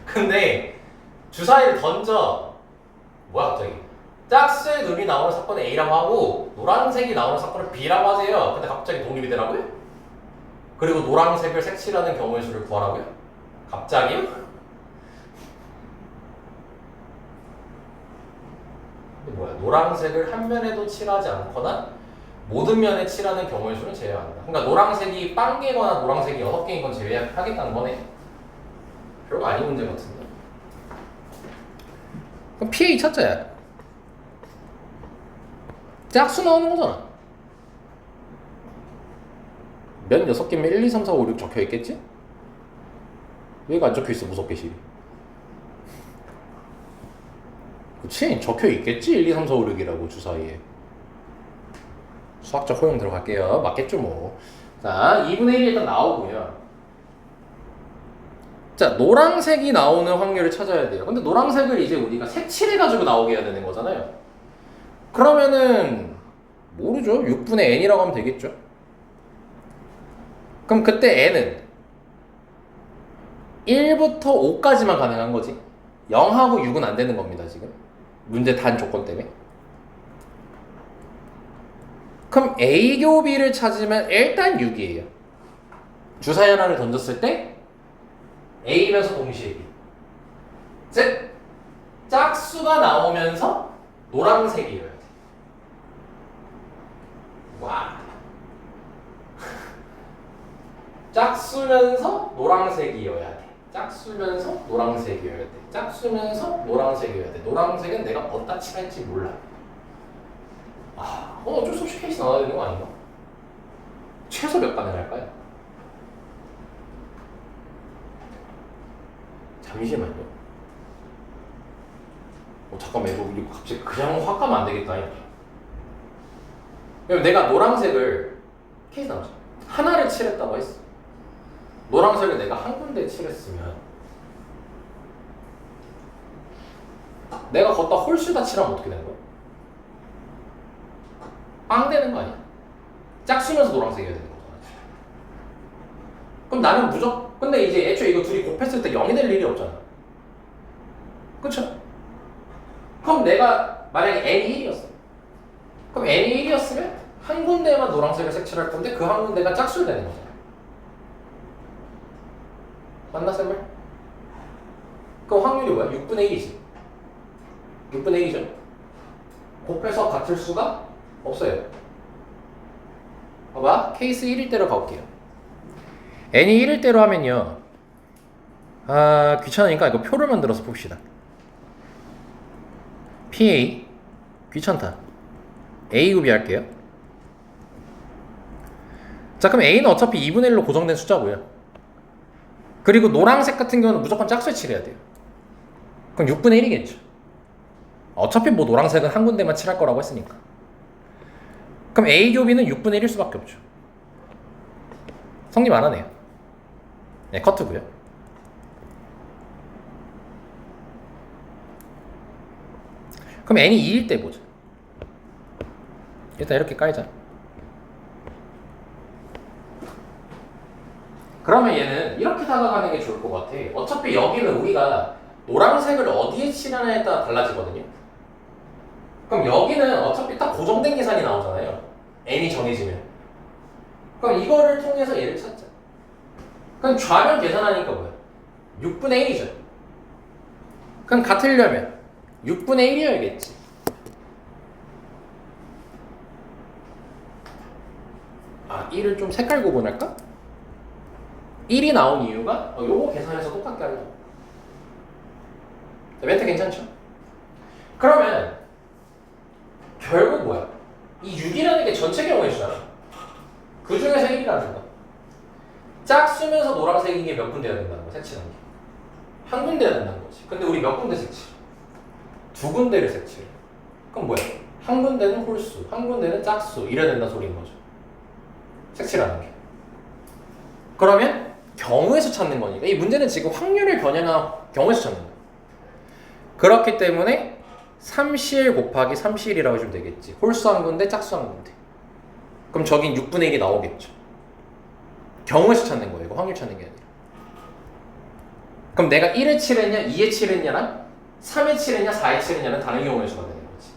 근데 주사위를 던져. 뭐야 갑자기. 짝수의 눈이 나오는 사건을 A라고 하고 노란색이 나오는 사건을 B라고 하세요. 근데 갑자기 독립이 되라고요? 그리고 노란색을 색칠하는 경우의 수를 구하라고요? 갑자기요? 뭐야? 노란색을 한 면에도 칠하지 않거나 모든 면에 칠하는 경우의 수는 제외한다. 그러니까 노란색이 빵개거나 노란색이 6개인 건 제외하겠다는 거네. 별거 아닌 문제 같은데. 그럼 PA 찾자야. 짝수 나오는 거잖아. 면 6개면 1, 2, 3, 4, 5, 6 적혀 있겠지? 왜가 안 적혀 있어, 무섭게 실이. 그치? 적혀 있겠지? 1, 2, 3, 4, 5, 6이라고 주사위에. 수학적 허용 들어갈게요. 맞겠죠 뭐. 자, 2분의 1이 일단 나오고요. 자, 노란색이 나오는 확률을 찾아야 돼요. 근데 노란색을 이제 우리가 색칠해가지고 나오게 해야 되는 거잖아요. 그러면은 모르죠. 6분의 n이라고 하면 되겠죠. 그럼 그때 n은 1부터 5까지만 가능한 거지. 0하고 6은 안 되는 겁니다 지금. 문제 단 조건 때문에. 그럼 A 교 B를 찾으면 일단 6이에요. 주사위 하나를 던졌을 때 A면서 동시에 B. 즉 짝수가 나오면서 노란색이어야 돼. 와. 짝수면서 노란색이어야 돼. 짝수면서 노란색이어야 돼. 짝수면서 노란색이어야 돼. 노란색은 내가 어디다 칠할지 몰라. 어쩔 수 없이 케이스 나와야 되는 거 아닌가? 최소 몇 가능할까요? 잠시만요. 잠깐만 이거 갑자기 그냥 확 가면 안 되겠다. 왜냐면 내가 노란색을 케이스 나오죠. 하나를 칠했다고 했어. 노란색을 내가 한 군데 칠했으면 내가 걷다 홀수다 칠하면 어떻게 되는 거야? 빵 되는 거 아니야? 짝수면서 노란색이어야 되는 거잖아. 그럼 나는 무조건 근데 이제 애초에 이거 둘이 곱했을 때 0이 될 일이 없잖아. 그쵸? 그럼 내가 만약에 n이 1이었어. 그럼 n이 1이었으면 한 군데만 노란색을 색칠할 건데 그 한 군데가 짝수를 되는 거잖아. 맞나 쌤을? 그럼 확률이 뭐야? 6분의 1이지. 6분의 1이죠. 곱해서 같을 수가 없어요. 봐봐. 케이스 1일 대로 가볼게요. n이 1일 대로 하면요. 귀찮으니까 이거 표를 만들어서 봅시다. PA 귀찮다. A급이 할게요. 자, 그럼 A는 어차피 2분의 1로 고정된 숫자고요. 그리고 노란색 같은 경우는 무조건 짝수에 칠해야 돼요. 그럼 6분의 1이겠죠. 어차피 뭐 노란색은 한 군데만 칠할 거라고 했으니까. 그럼 A 교비는 6분의 1일 수밖에 없죠. 성립 안 하네요. 네, 커트고요. 그럼 n이 2일 때 보자. 일단 이렇게 깔자. 그러면 얘는 이렇게 다가가는 게 좋을 것 같아. 어차피 여기는 우리가 노란색을 어디에 칠하냐에 따라 달라지거든요. 그럼 여기는 어차피 딱 고정된 계산이 나오잖아요. n이 정해지면. 그럼 이거를 통해서 얘를 찾자. 그럼 좌변 계산하니까 뭐야? 6분의 1이죠. 그럼 같으려면 6분의 1이어야겠지. 아, 1을 좀 색깔 구분할까? 1이 나온 이유가 요거 계산해서 똑같게 하려고. 멘트 괜찮죠? 그러면 결국 뭐야? 이 6이라는 게 전체 경우의 수잖아. 게 몇 군데야 된다는 거야? 색칠한 게. 한 군데야 된다는 거지. 근데 우리 몇 군데 색칠? 두 군데를 색칠해. 그럼 뭐야? 한 군데는 홀수, 한 군데는 짝수 이래야 된다 소리인 거죠. 색칠하는 게. 그러면 경우에서 찾는 거니까 이 문제는 지금 확률을 겨냥한 경우에서 찾는 거야. 그렇기 때문에 3CL 곱하기 3CL이라고 해주면 되겠지. 홀수 한 군데, 짝수 한 군데. 그럼 저긴 6분의 1이 나오겠죠. 경우에서 찾는 거예요. 이거 확률 찾는 게 아니라. 그럼 내가 1에 7했냐, 2에 7했냐랑 3에 7했냐, 4에 7했냐는 다른 경우의 수가 되는 거지.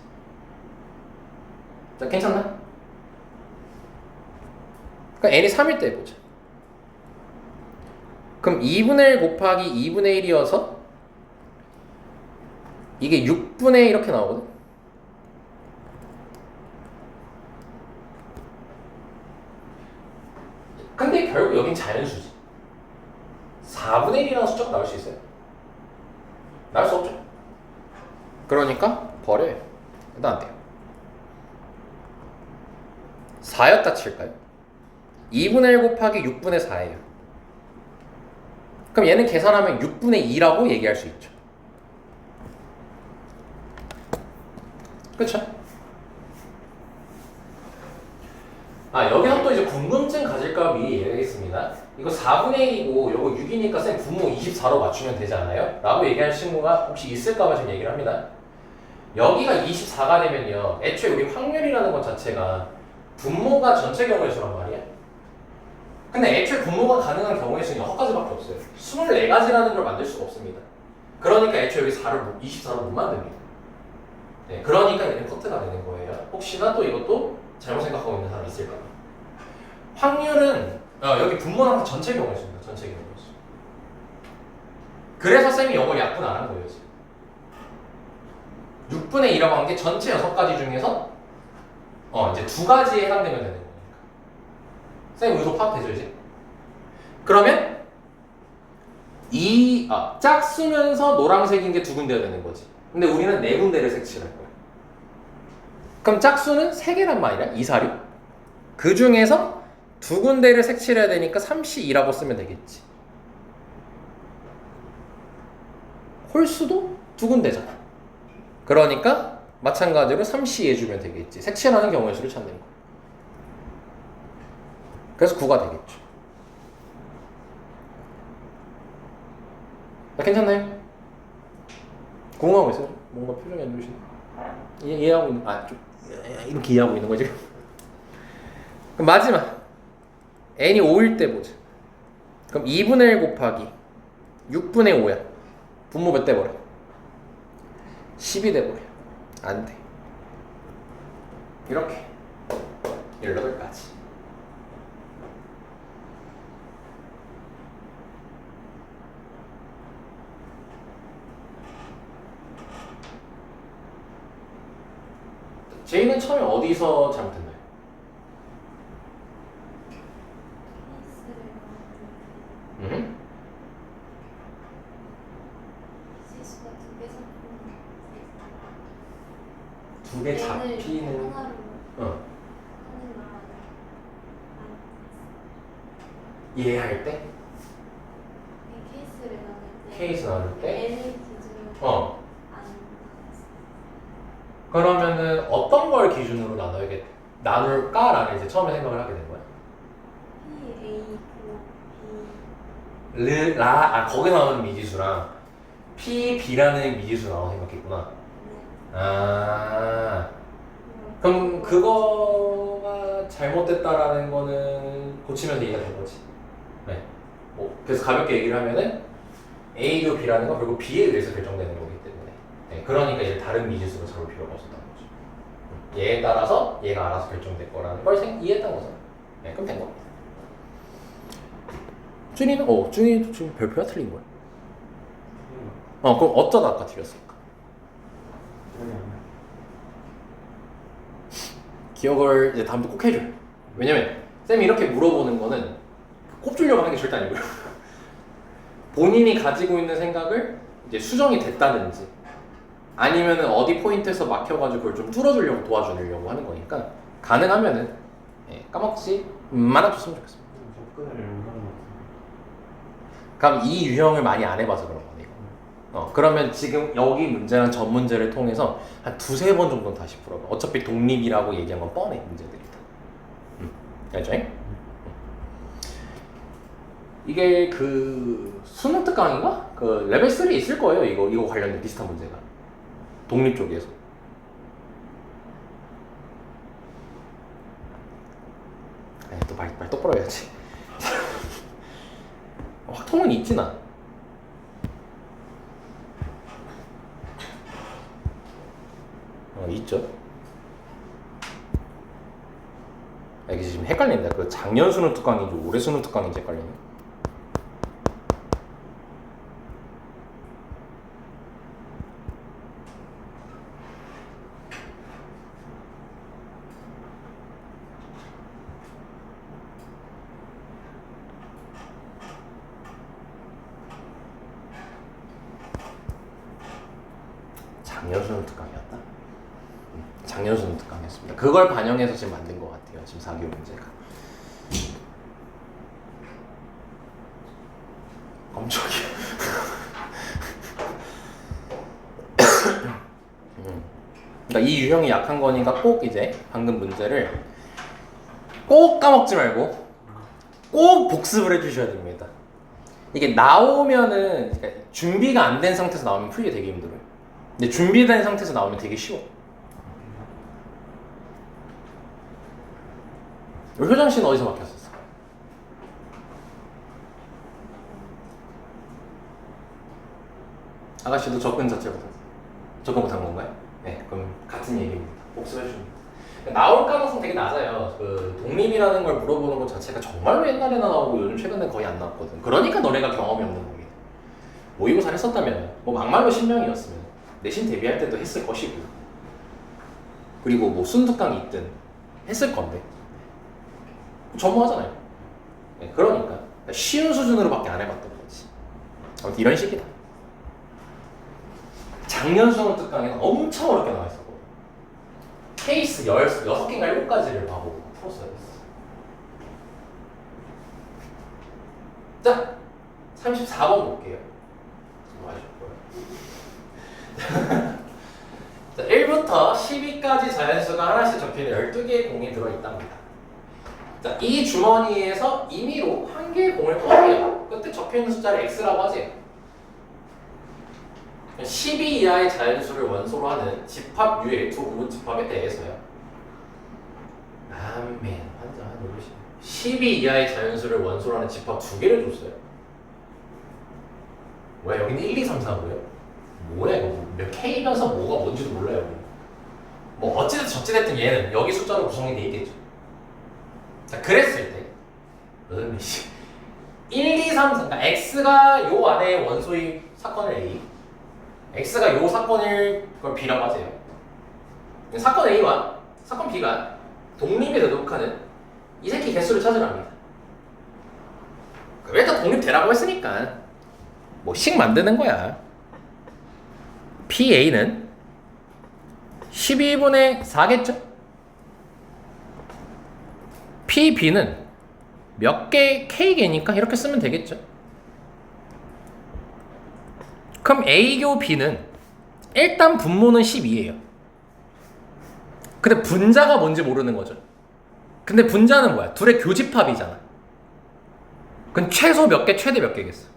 자, 괜찮나? 그러니까 n이 3일 때 해보자. 그럼 2분의 1 곱하기 2분의 1이어서 이게 6분의 1 이렇게 나오거든? 근데 결국 여긴 자연수지. 4분의 1이라는 숫자가 나올 수 있어요? 나올 수 없죠. 그러니까 버려요. 일단 안 돼요. 4였다 칠까요? 2분의 1 곱하기 6분의 4예요. 그럼 얘는 계산하면 6분의 2라고 얘기할 수 있죠. 그쵸? 여기서 또 이제 궁금증 가질까 미리 얘기하겠습니다. 이거 4분의 1이고 이거 6이니까 쌤 분모 24로 맞추면 되잖아요? 라고 얘기할 친구가 혹시 있을까봐 지금 얘기를 합니다. 여기가 24가 되면요, 애초에 우리 확률이라는 것 자체가 분모가 전체 경우의 수란 말이야. 근데 애초에 분모가 가능한 경우의 수는 6가지밖에 없어요. 24가지라는 걸 만들 수가 없습니다. 그러니까 애초에 여기 24를 못 만듭니다. 네, 그러니까 얘는 커트가 되는 거예요. 혹시나 또 이것도 잘못 생각하고 있는 사람 있을까 봐. 확률은 여기 분모는 항상 전체 경우의 수입니다. 전체 경우의 수. 그래서 쌤이 이걸 약분 안 한 거예요. 지금. 6분의 2라고 한 게 전체 6가지 중에서 이제 2가지에 해당되면 되는 거니까. 쌤 의도 파악되죠 이제? 그러면 짝수면서 노란색인 게 2군데가 되는 거지. 근데 우리는 4군데를 색칠할 거야. 그럼 짝수는 3개란 말이야. 2, 4, 6. 그 중에서 2군데를 색칠해야 되니까 3C2라고 쓰면 되겠지. 홀수도 2군데잖아. 그러니까 마찬가지로 3C 해주면 되겠지. 색칠하는 경우의 수를 찾는 거. 그래서 9가 되겠죠. 괜찮나요? 궁금하고 있어요? 뭔가 표정이 안 좋으시네. 이해하고 있는, 좀 이렇게 이해하고 있는 거지. 그럼 마지막 n이 5일 때 보자. 그럼 2분의 1 곱하기 6분의 5야. 분모 몇 대 버려? 10이 돼 버려. 안 돼. 이렇게 18가지. 제이는 처음에 어디서 잘못했나요? 두 개 잡히는 이해할 때? 케이스 나눌 때? 그러면은 어떤 걸 기준으로 나눌까라는 이제 처음에 생각을 하게 된 거야? 거기 나오는 미지수랑 P, B라는 미지수 나오는 생각했구나. 그럼 그거가 잘못됐다라는 거는 고치면서 이해가 된 거지. 네. 그래서 가볍게 얘기를 하면은 A교 B라는 건 결국 B에 의해서 결정되는 거기 때문에. 네. 그러니까 얘를 다른 미지수로 잡을 필요가 없었다는 거죠. 얘에 따라서 얘가 알아서 결정될 거라는 걸 이해했던 거잖아. 네. 그럼 된 겁니다. 준이는? 준이도 지금 별표가 틀린 거야. 그럼 어쩌다 아까 틀렸을까? 기억을 이제 다음부터 꼭 해줘요. 왜냐면 쌤이 이렇게 물어보는 거는 꼽주려고 하는 게 절대 아니고요. 본인이 가지고 있는 생각을 이제 수정이 됐다든지 아니면은 어디 포인트에서 막혀가지고 그걸 좀 뚫어주려고 도와주려고 하는 거니까 가능하면은 까먹지 말아줬으면 좋겠습니다. 접근을 하는 것 같아요. 그럼 이 유형을 많이 안 해봐서 그런 거네. 그러면 지금 여기 문제랑 전 문제를 통해서 한 두세 번 정도는 다시 풀어봐. 어차피 독립이라고 얘기한 건 뻔해, 문제들이다. 알죠? 이게 그 수능 특강인가? 그 레벨 3 있을 거예요. 이거 관련된 비슷한 문제가. 독립 쪽에서. 또 말 똑바로 해야지. 확통은 있지 나. 있죠. 이게 지금 헷갈린다. 그 작년 수능 특강인지 올해 수능 특강인지 헷갈리네. 작년 수능 특강이었다? 작년 수능 특강이었습니다. 그걸 반영해서 지금 만든 것 같아요. 지금 4기호 문제가. 깜짝이야. 그러니까 이 유형이 약한 거니까 꼭 이제 방금 문제를 꼭 까먹지 말고 꼭 복습을 해주셔야 됩니다. 이게 나오면은 그러니까 준비가 안 된 상태에서 나오면 풀기 되게 힘들어요. 근데 준비된 상태에서 나오면 되게 쉬워. 효정 씨는 어디서 맡겼었어? 아가씨도 접근 못한 건가요? 네, 그럼 같은 얘기입니다. 복습해 줍니다. 나올 가능성 되게 낮아요. 그 독립이라는 걸 물어보는 것 자체가 정말로 옛날에나 나오고 요즘 최근에 거의 안 나왔거든. 그러니까 너네가 경험이 없는 겁니다. 모의고사를 했었다면, 뭐 막말로 신명이었으면 내신 대비할 때도 했을 것이고, 그리고 뭐 순특강이 있든 했을 건데 전무하잖아요. 네, 그러니까 쉬운 수준으로밖에 안 해봤던 거지. 아무튼 이런 식이다. 작년 수능 특강에는 엄청 어렵게 나와 있었거든. 케이스 6개인가 7가지를 봐보고 풀었어야 됐어. 자, 34번 볼게요. 자, 1부터 12까지 자연수가 하나씩 적혀있는 12개의 공이 들어있답니다. 자, 이 주머니에서 임의로 한 개의 공을 꺼내요. 그때 적혀있는 숫자를 x라고 하지. 12 이하의 자연수를 원소로 하는 집합유의 두 부분 집합에 대해서요. 아멘, 환자 누구시? 12 이하의 자연수를 원소로 하는 집합 2개를 줬어요. 왜 여기는 1, 2, 3, 4고요? 뭐야 이거? 몇 K면서 뭐가 뭔지도 몰라요. 뭐 어찌됐든 저찌됐든 얘는 여기 숫자로 구성이 돼 있겠죠. 자, 그랬을 때 1, 2, 3, 4 그러니까 X가 요 안에 원소의 사건을 A, X가 요 사건을 그걸 B라고 하세요. 사건 A와 사건 B가 독립에 대독하는 이 새끼 개수를 찾으랍니다. 일단 독립되라고 했으니까 뭐 식 만드는 거야. PA는 12분의 4겠죠? PB는 몇 개 K개니까 이렇게 쓰면 되겠죠? 그럼 A교 B는 일단 분모는 12예요. 근데 분자가 뭔지 모르는 거죠. 근데 분자는 뭐야? 둘의 교집합이잖아. 그럼 최소 몇 개, 최대 몇 개겠어?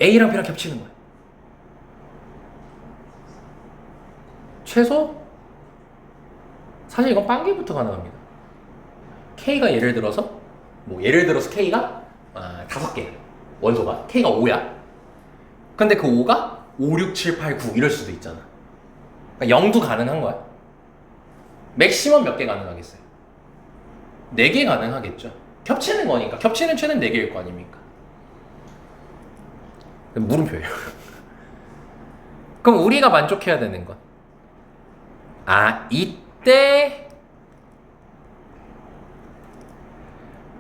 A랑 B랑 겹치는 거야. 최소? 사실 이건 빵개부터 가능합니다. K가 예를 들어서 K가 5개 원소가 K가 5야. 근데 그 5가 5, 6, 7, 8, 9 이럴 수도 있잖아. 그러니까 0도 가능한 거야. 맥시멈 몇 개 가능하겠어요? 4개 가능하겠죠. 겹치는 거니까. 겹치는 최대는 4개일 거 아닙니까? 물음표예요. 그럼 우리가 만족해야 되는 건 이때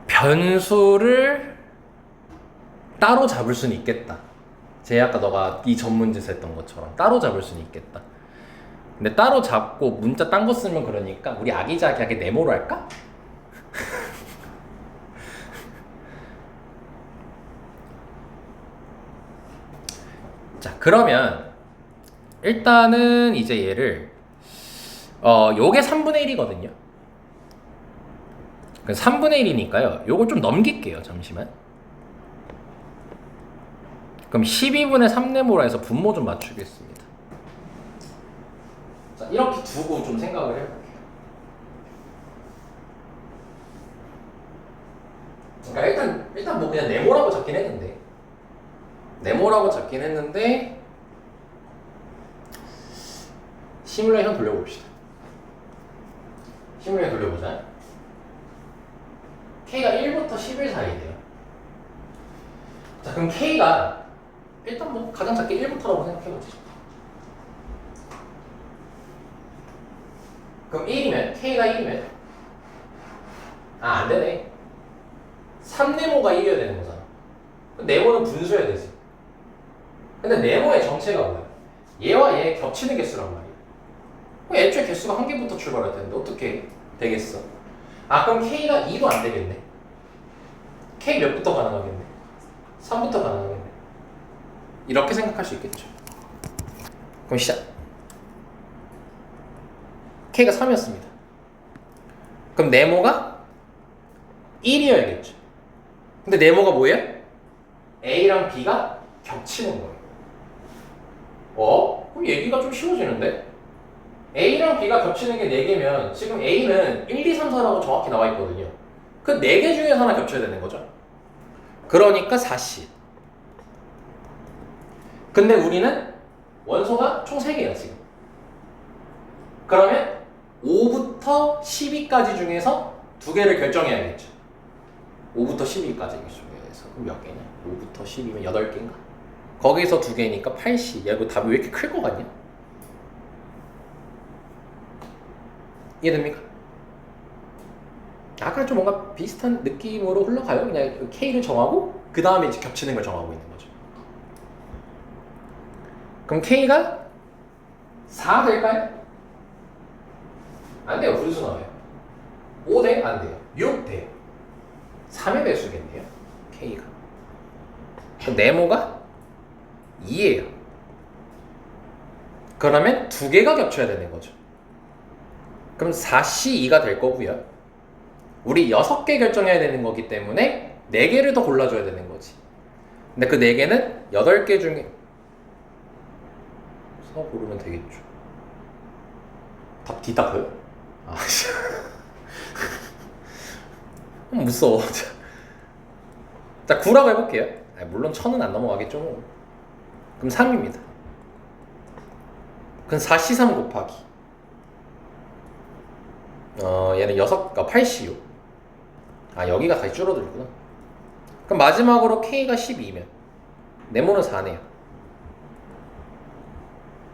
변수를 따로 잡을 수는 있겠다. 아까 너가 이 전문지에서 했던 것처럼 따로 잡을 수는 있겠다. 근데 따로 잡고 문자 딴 거 쓰면 그러니까 우리 아기자기하게 네모로 할까? 그러면 일단은 이제 얘를 요게 3분의 1이거든요. 3분의 1이니까요. 요걸 좀 넘길게요. 잠시만. 그럼 12분의 3네모라 해서 분모 좀 맞추겠습니다. 자, 이렇게 두고 좀 생각을 해볼게요. 그러니까 일단 뭐 그냥 네모라고 잡긴 했는데 시뮬레이션 돌려봅시다. 시뮬레이션 돌려보자. K가 1부터 11 사이 돼요. 자, 그럼 K가 일단 뭐 가장 작게 1부터라고 생각해보자. 그럼 1이면 K가 1이면 안되네. 3네모가 1이어야 되는 거잖아. 네모는 분수여야 되지. 근데 네모의 정체가 뭐야? 얘와 얘 겹치는 개수란 말이야. 그럼 애초에 개수가 한 개부터 출발할 텐데 어떻게 되겠어? 그럼 K가 2도 안 되겠네. K 몇부터 가능하겠네? 3부터 가능하겠네. 이렇게 생각할 수 있겠죠. 그럼 시작. K가 3이었습니다. 그럼 네모가 1이어야겠죠. 근데 네모가 뭐예요? A랑 B가 겹치는 거예요. 그럼 얘기가 좀 쉬워지는데? A랑 B가 겹치는 게 4개면 지금 A는 1, 2, 3, 4라고 정확히 나와 있거든요. 그 4개 중에서 하나 겹쳐야 되는 거죠. 그러니까 4C. 근데 우리는 원소가 총 3개야 지금. 그러면 5부터 12까지 중에서 2개를 결정해야겠죠. 5부터 12까지 중에서 그럼 몇 개냐? 5부터 12면 8개인가? 거기서 2개니까 8C. 야, 이거 답이 왜 이렇게 클 것 같냐? 이해됩니까? 약간 좀 뭔가 비슷한 느낌으로 흘러가요. 그냥 K를 정하고 그 다음에 이제 겹치는 걸 정하고 있는 거죠. 그럼 K가 4 될까요? 안 돼요. 분수 나와요. 5 돼? 안 돼요. 6 돼요. 3의 배수겠네요. K가. 그럼 네모가 2예요. 그러면 2개가 겹쳐야 되는 거죠. 그럼 4C2가 될 거고요. 우리 6개 결정해야 되는 거기 때문에 4개를 더 골라줘야 되는 거지. 근데 그 4개는 8개 중에 서 고르면 되겠죠. 답 D답해요? 무서워. 자, 9라고 해볼게요. 물론 1000은 안 넘어가겠죠. 그럼 3입니다. 그럼 4C3 곱하기 얘는 8CU. 여기가 다시 줄어들구나. 그럼 마지막으로 K가 12면 네모는 4네요.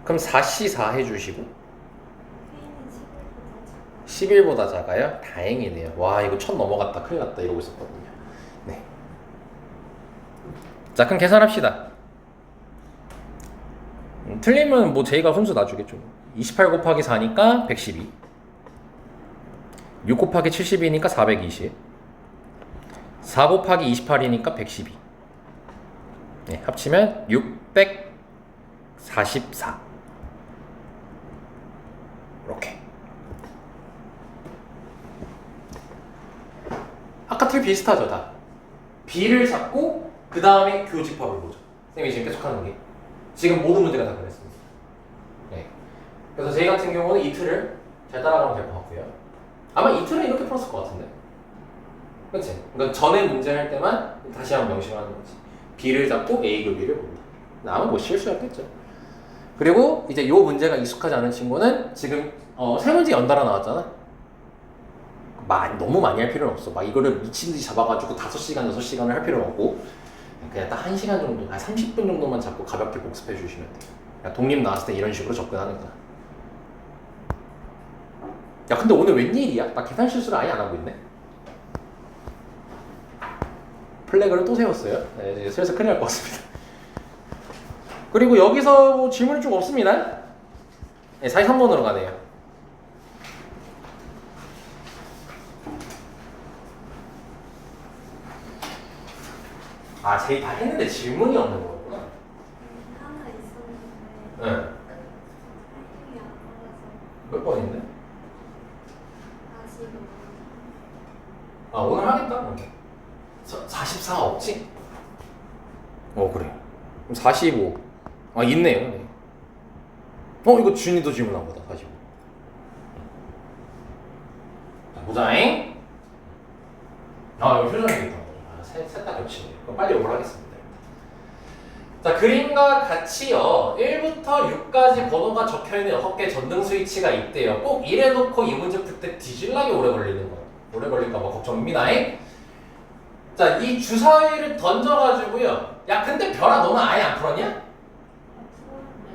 그럼 4C4 해주시고 11보다 작아요? 다행이네요. 와, 이거 1000 넘어갔다. 큰일 났다. 이러고 있었거든요. 네. 자, 그럼 계산합시다. 틀리면 뭐 J가 훈수 놔주겠죠. 28 곱하기 4니까 112. 6 곱하기 72니까 420. 4 곱하기 28이니까 112. 네, 합치면 644. 이렇게. 아까 틀 비슷하죠, 다. B를 잡고 그 다음에 교집합을 보죠. 선생님이 지금 계속 하는 게. 지금 모든 문제가 다 그랬습니다. 네. 그래서 J 같은 경우는 이 틀을 잘 따라가면 될 것 같고요. 아마 이 틀은 이렇게 풀었을 것 같은데. 그치? 그러니까 전에 문제 할 때만 다시 한번 명심하는 거지. B를 잡고 A 교비를 본다. 아마 뭐 실수였겠죠. 그리고 이제 이 문제가 익숙하지 않은 친구는 지금 세 문제 연달아 나왔잖아. 너무 많이 할 필요는 없어. 막 이거를 미친듯이 잡아가지고 5시간, 6시간을 할 필요는 없고 그냥 딱 1시간 정도, 30분 정도만 잡고 가볍게 복습해 주시면 돼요. 그러니까 독립 나왔을 때 이런 식으로 접근하는 거야. 야, 근데 오늘 웬일이야? 나 계산 실수를 아예 안 하고 있네? 플래그를 또 세웠어요. 네, 이제 슬슬 큰일 날 것 같습니다. 그리고 여기서 뭐 질문이 좀 없습니다. 네, 43번으로 가네요. 제이 다 했는데 질문이 없는 거구나. 하나 있었는데 응. 타이밍이 안 맞아서 몇 번인데? 다시 너무 아 오늘 하겠다 그러면 44 없지? 그래 그럼 45 아 있네요 네. 이거 준이도 질문한 거다 45 자 보자잉 이거 표정이 있던 거죠 셋 다 겹치네 그럼 빨리 요걸 하겠습니다 자 그림과 같이요 1부터 6까지 번호가 적혀있는 6개 전등 스위치가 있대요 꼭 이래놓고 이 문제 풀 때 뒤질나게 오래 걸리는 거예요 오래 걸릴까봐 걱정입니다 자 이 주사위를 던져가지고요 야 근데 별아 너는 아예 안 풀었냐? 풀었는데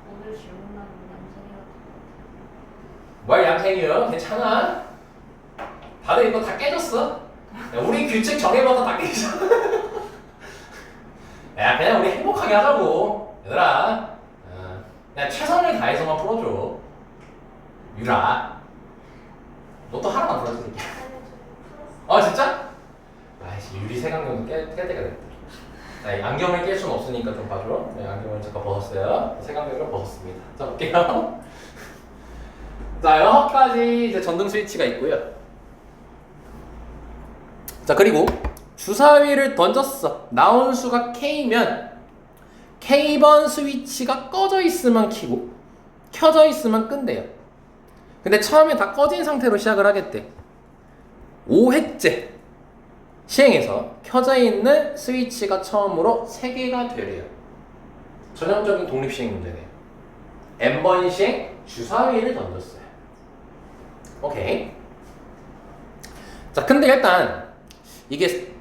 오늘 질문하는 양생이라서 뭘 양생이요? 괜찮아 다들 이거 다 깨졌어 야, 우리 규칙 정해봐도 다 깨졌어 야 그냥 우리 행복하게 하자고 얘들아 그냥 최선을 다해서만 풀어줘 유라 너 또 하나만 풀어줄게 진짜? 아이씨 유리 색안경도 깨야 되겠다 이 안경을 깰 수는 없으니까 좀 봐줘 안경을 잠깐 벗었어요 색안경을 벗었습니다 자 볼게요 자 여기까지 이제 전등 스위치가 있고요 자 그리고 주사위를 던졌어 나온 수가 K면 K번 스위치가 꺼져 있으면 켜고 켜져 있으면 끈대요 근데 처음에 다 꺼진 상태로 시작을 하겠대 5회째 시행해서 켜져 있는 스위치가 처음으로 3개가 되래요 전형적인 독립시행 문제네요 N번 시행 주사위를 던졌어요 오케이 자 근데 일단 이게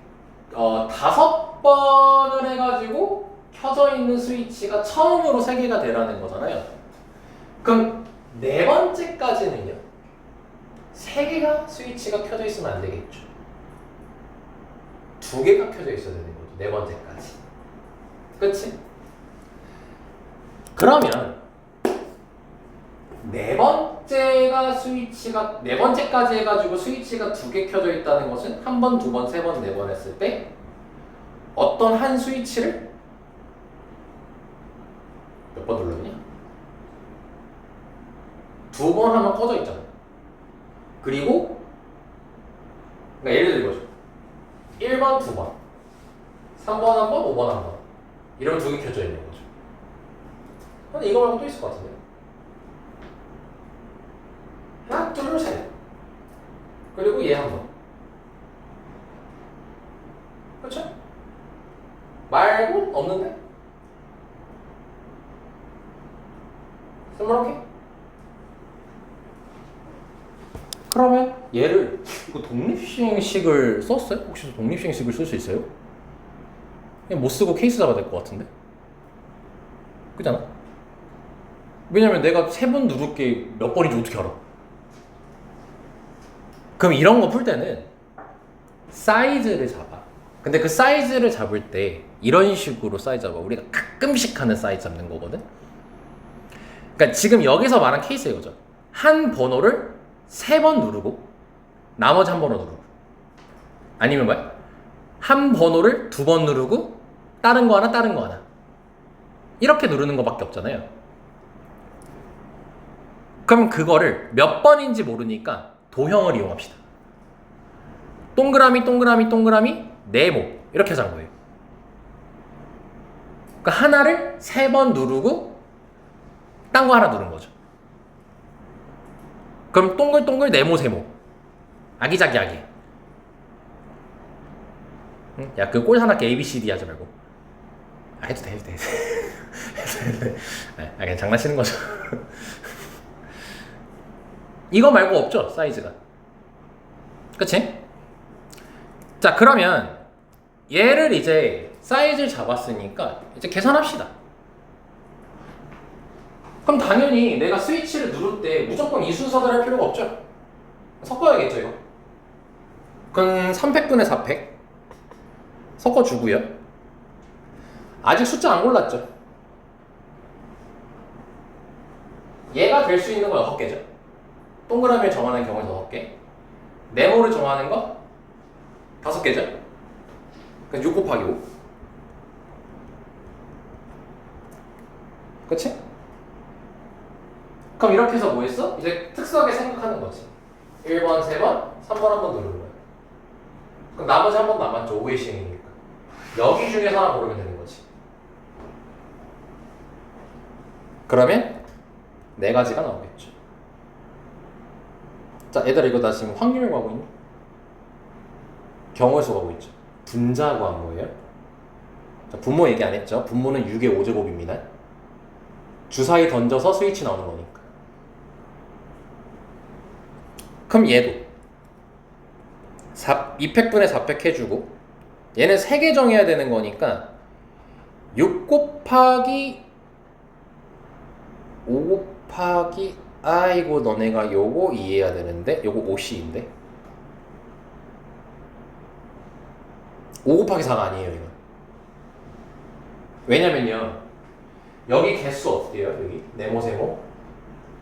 5번을 해가지고 켜져 있는 스위치가 처음으로 3개가 되라는 거잖아요 그럼 4번째까지는요 3개가 스위치가 켜져 있으면 안 되겠죠 2개가 켜져 있어야 되는 거죠 4번째까지 그치? 그러면 4번째까지 해가지고 스위치가 2개 켜져 있다는 것은 1번, 2번, 3번, 4번 했을 때 어떤 한 스위치를 몇 번 눌렀냐? 2번 하면 꺼져 있잖아 그리고 그러니까 예를 들어보죠 1번, 2번 3번 한 번, 5번 한 번 이러면 2개 켜져 있는 거죠 근데 이거 말고 또 있을 것 같은데 하나, 둘, 셋 그리고 얘 한 번 그렇죠? 말고 없는데? 스물오케이? 그러면 얘를 이거 독립시행식을 썼어요? 혹시 독립시행식을 쓸 수 있어요? 그냥 못 쓰고 케이스 잡아야 될 것 같은데? 그잖아? 왜냐면 내가 3번 누를 게 몇 번인지 어떻게 알아? 그럼 이런 거 풀 때는 사이즈를 잡아. 근데 그 사이즈를 잡을 때 이런 식으로 사이즈 잡아. 우리가 가끔씩 하는 사이즈 잡는 거거든? 그러니까 지금 여기서 말한 케이스 이거죠. 한 번호를 3번 누르고 나머지 한 번호 누르고 아니면 뭐야? 한 번호를 2번 누르고 다른 거 하나 이렇게 누르는 거밖에 없잖아요. 그럼 그거를 몇 번인지 모르니까 도형을 이용합시다. 동그라미 네모 이렇게 하자는 거예요. 그러니까 하나를 3번 누르고 딴 거 하나 누른 거죠. 그럼 동글 네모 세모 아기자기하게. 응? 야 그 꼴 하나 ABCD 하지 말고. 해도 돼. 그냥 장난치는 거죠. 이거 말고 없죠 사이즈가. 그치? 자 그러면 얘를 이제 사이즈를 잡았으니까 이제 계산합시다. 그럼 당연히 내가 스위치를 누를 때 무조건 이 순서대로 할 필요가 없죠. 섞어야겠죠 이거. 그럼 3팩분의 4팩 섞어주고요. 아직 숫자 안 골랐죠. 얘가 될 수 있는 거 6개죠. 동그라미를 정하는 경우는 6개, 네모를 정하는 거 5개죠. 그럼 6 곱하기 5. 그치? 그럼 이렇게 해서 뭐 했어? 이제 특수하게 생각하는 거지. 1번, 3번, 3번 한 번 누르는 거야. 그럼 나머지 한 번 남았죠. 5의 시행이니까. 여기 중에서 하나 고르면 되는 거지. 그러면 네 가지가 나오겠죠. 자, 얘들아 이거 나 지금 확률 가고 있니? 경우의 수 가고 있죠. 분자 구한 거예요. 자, 분모 얘기 안 했죠. 분모는 6의 5제곱입니다. 주사위 던져서 스위치 나오는 거니까. 그럼 얘도 2팩분의 4팩 해주고 얘는 3개 정해야 되는 거니까 6 곱하기 5 곱하기 아이고 너네가 요거 이해해야 되는데 요거 5C인데 5 곱하기 4가 아니에요 이건. 왜냐면요 여기 개수 어때요? 여기 네모 세모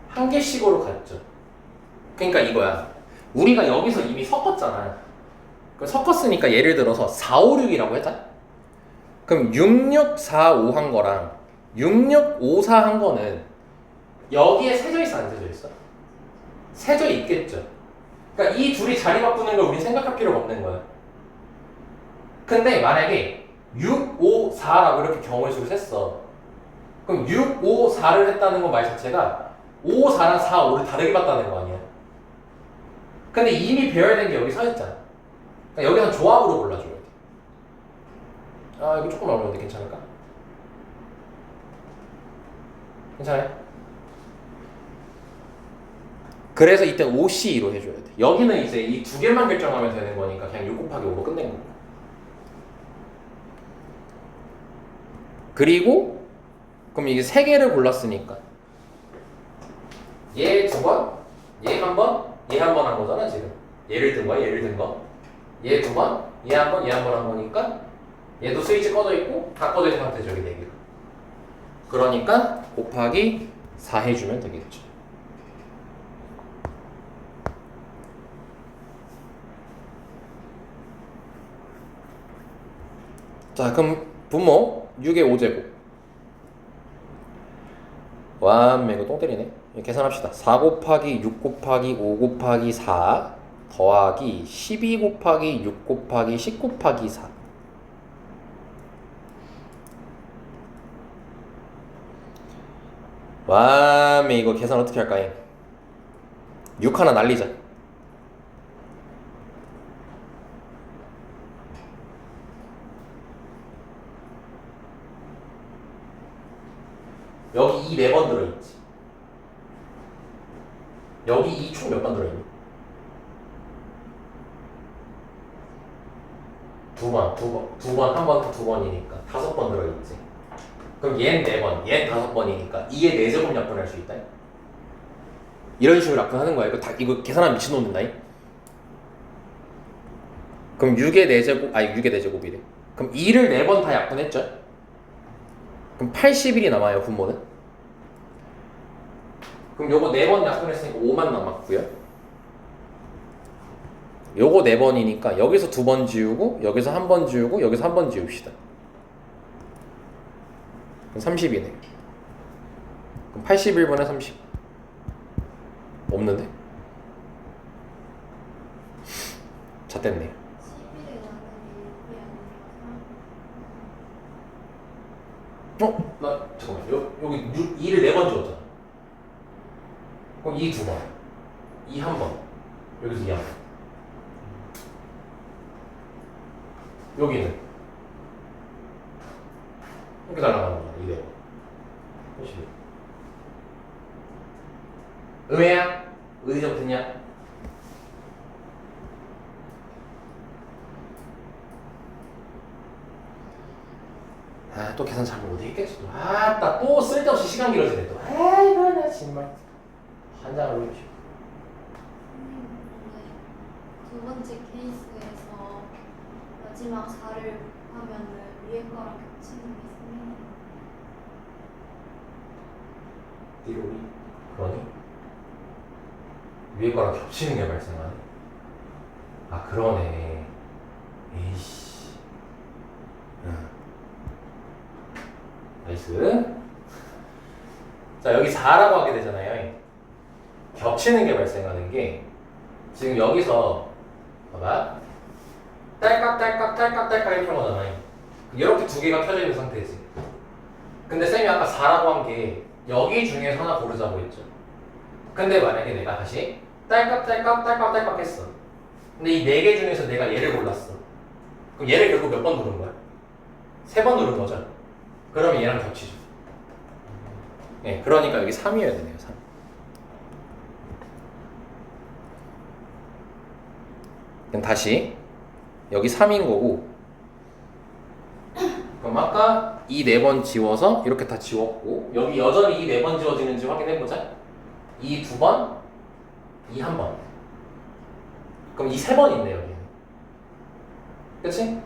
한 개씩으로 갔죠. 그러니까 이거야. 우리가 여기서 이미 섞었잖아. 섞었으니까 예를 들어서 4, 5, 6이라고 했다. 그럼 6, 6, 4, 5 한 거랑 6, 6, 5, 4 한 거는 여기에 세져 있어 안 세져 있어? 세져 있겠죠. 그러니까 이 둘이 자리 바꾸는 걸 우리 생각할 필요가 없는 거야. 근데 만약에 6, 5, 4라고 이렇게 경우의 수를 셌어. 그럼 6, 5, 4를 했다는 건 말 자체가 5, 4랑 4, 5를 다르게 봤다는 거 아니야. 근데 이미 배열된 게 여기 서 있잖아. 그러니까 여기서 조합으로 골라줘야 돼. 아 이거 조금 어려운데 괜찮을까? 괜찮아요? 그래서 이때 5C로 해줘야 돼. 여기는 이제 이 두 개만 결정하면 되는 거니까 그냥 6 곱하기 5로 끝낸 거고. 그리고 그럼 이게 세 개를 골랐으니까 얘 2번, 얘 1번, 얘 1번 한 거잖아 지금. 얘를 든 거야, 얘를 든 거. 얘 2번, 얘 1번, 얘 1번 한 거니까 얘도 스위치 꺼져 있고 다 꺼져 있는 상태죠 여기 4개가. 그러니까 곱하기 4 해주면 되겠죠. 자 그럼 분모 6의 5제곱 완매 이거 똥 때리네. 계산합시다. 4 곱하기 6 곱하기 5 곱하기 4 더하기 12 곱하기 6 곱하기 10 곱하기 4 완매 이거 계산 어떻게 할까요? 6 하나 날리자. 여기 2 4번 들어있지. 여기 2 총 몇 번 들어있니? 2번, 1번, 2번이니까 5번 들어있지. 그럼 얘는 4번, 얘는 5번이니까 2의 4제곱 약분할 수 있다. 이런 식으로 약분하는 거야. 이거 계산하면 미친놈 된다. 그럼 6의 4제곱, 6의 4제곱이래. 그럼 2를 4번 다 약분했죠? 그럼 80일이 남아요, 분모는. 그럼 요거 4번 약분했으니까 5만 남았고요. 요거 4번이니까 여기서 2번 지우고 여기서 1번 지우고 여기서 1번 지웁시다. 그럼 30이네. 그럼 81분의 30 없는데? 잣됐네. 11에 나는 1이 아니라 나 잠깐만. 여기 2를 4번 지웠잖아. 그럼 2 2번, 2 1번, 여기서 2 1번. 여기는 이렇게 날아가는 거야. 2 4번. 그렇지. 음해야? 의의적 듣냐? 아, 또 계산 잘 못하겠지 또. 아따 또 쓸데없이 시간 길어지네 또. 아이고 나 정말 환장을 놓치고. 두 번째 케이스에서 마지막 4를 하면은 위에 거랑 겹치는 게 있으면 띠로리 그러니 위에 거랑 겹치는 게 발생하네. 아 그러네. 에이씨. 나이스. 자 여기 4라고 하게 되잖아요. 겹치는 게 발생하는 게 지금 여기서 봐봐 딸깍딸깍 이렇게 한 거잖아요. 이렇게 두 개가 켜져 있는 상태지. 근데 쌤이 아까 4라고 한 게 여기 중에서 하나 고르자고 했죠. 근데 만약에 내가 다시 딸깍 했어. 근데 이 네 개 중에서 내가 얘를 골랐어. 그럼 얘를 결국 몇 번 누른 거야? 3번 누른 거죠. 그러면 얘랑 겹치죠. 네, 그러니까 여기 3이어야 되네요. 3. 그럼 다시 여기 3인 거고, 그럼 아까 이 4번 지워서 이렇게 다 지웠고, 여기 여전히 이 4번 지워지는지 확인해보자. 이 2번, 이 1번. 그럼 이 3번 있네 여기. 그치?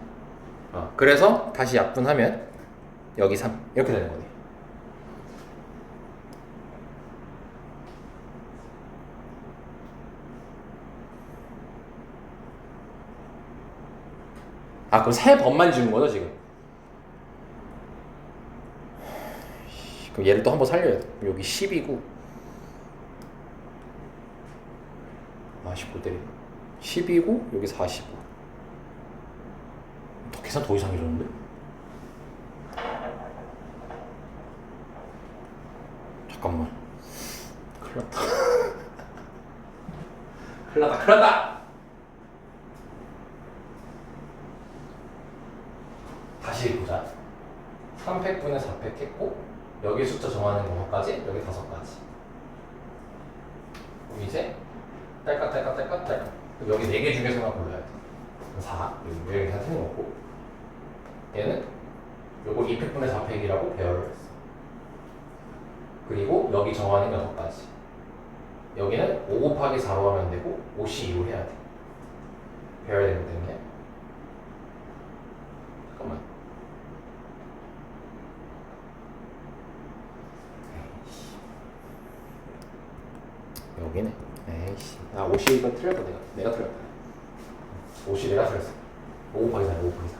그래서 다시 약분하면 여기 3 이렇게 되는 거네. 그럼 3번만 지운 거죠 지금? 그럼 얘를 또 한번 살려야 돼. 여기 10이고 10고 때리네. 10이고 여기 45. 더 계산 더 이상해졌는데? 잠깐만. 큰일 났다. 큰일 났다. 다시 보자. 3팩분의 4팩 했고 여기 숫자 정하는 것까지 여기 5가지. 그럼 이제 딸깍 여기 4개 중에서만 골라야 돼. 4 여기 다 틀린 거고 얘는 요거 2팩분의 4팩이라고 배열을 했어. 그리고 여기 정하는 6가지. 여기는 5 곱하기 4로 하면 되고 5C2로 해야 돼. 배열되기 때문에. 잠깐만. 여기네. 에이씨. 5C 이거 틀렸다 내가 틀렸다. 5C 내가 틀렸어. 5 곱하기 4 5 곱하기 4.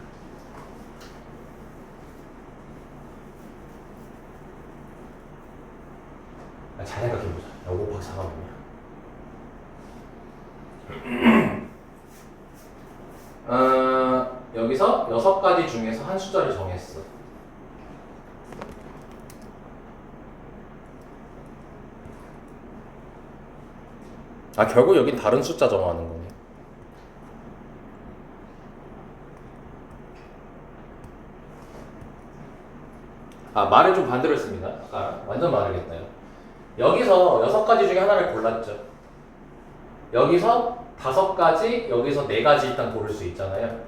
잘 생각해보자. 5 곱하기 4가 뭐냐. 여기서 6가지 중에서 한 숫자를 정했어. 결국 여긴 다른 숫자 정하는 거네. 말을 좀 반대로 했습니다. 완전 말하겠다요. 여기서 6가지 중에 하나를 골랐죠. 여기서 5가지, 여기서 4가지 일단 고를 수 있잖아요.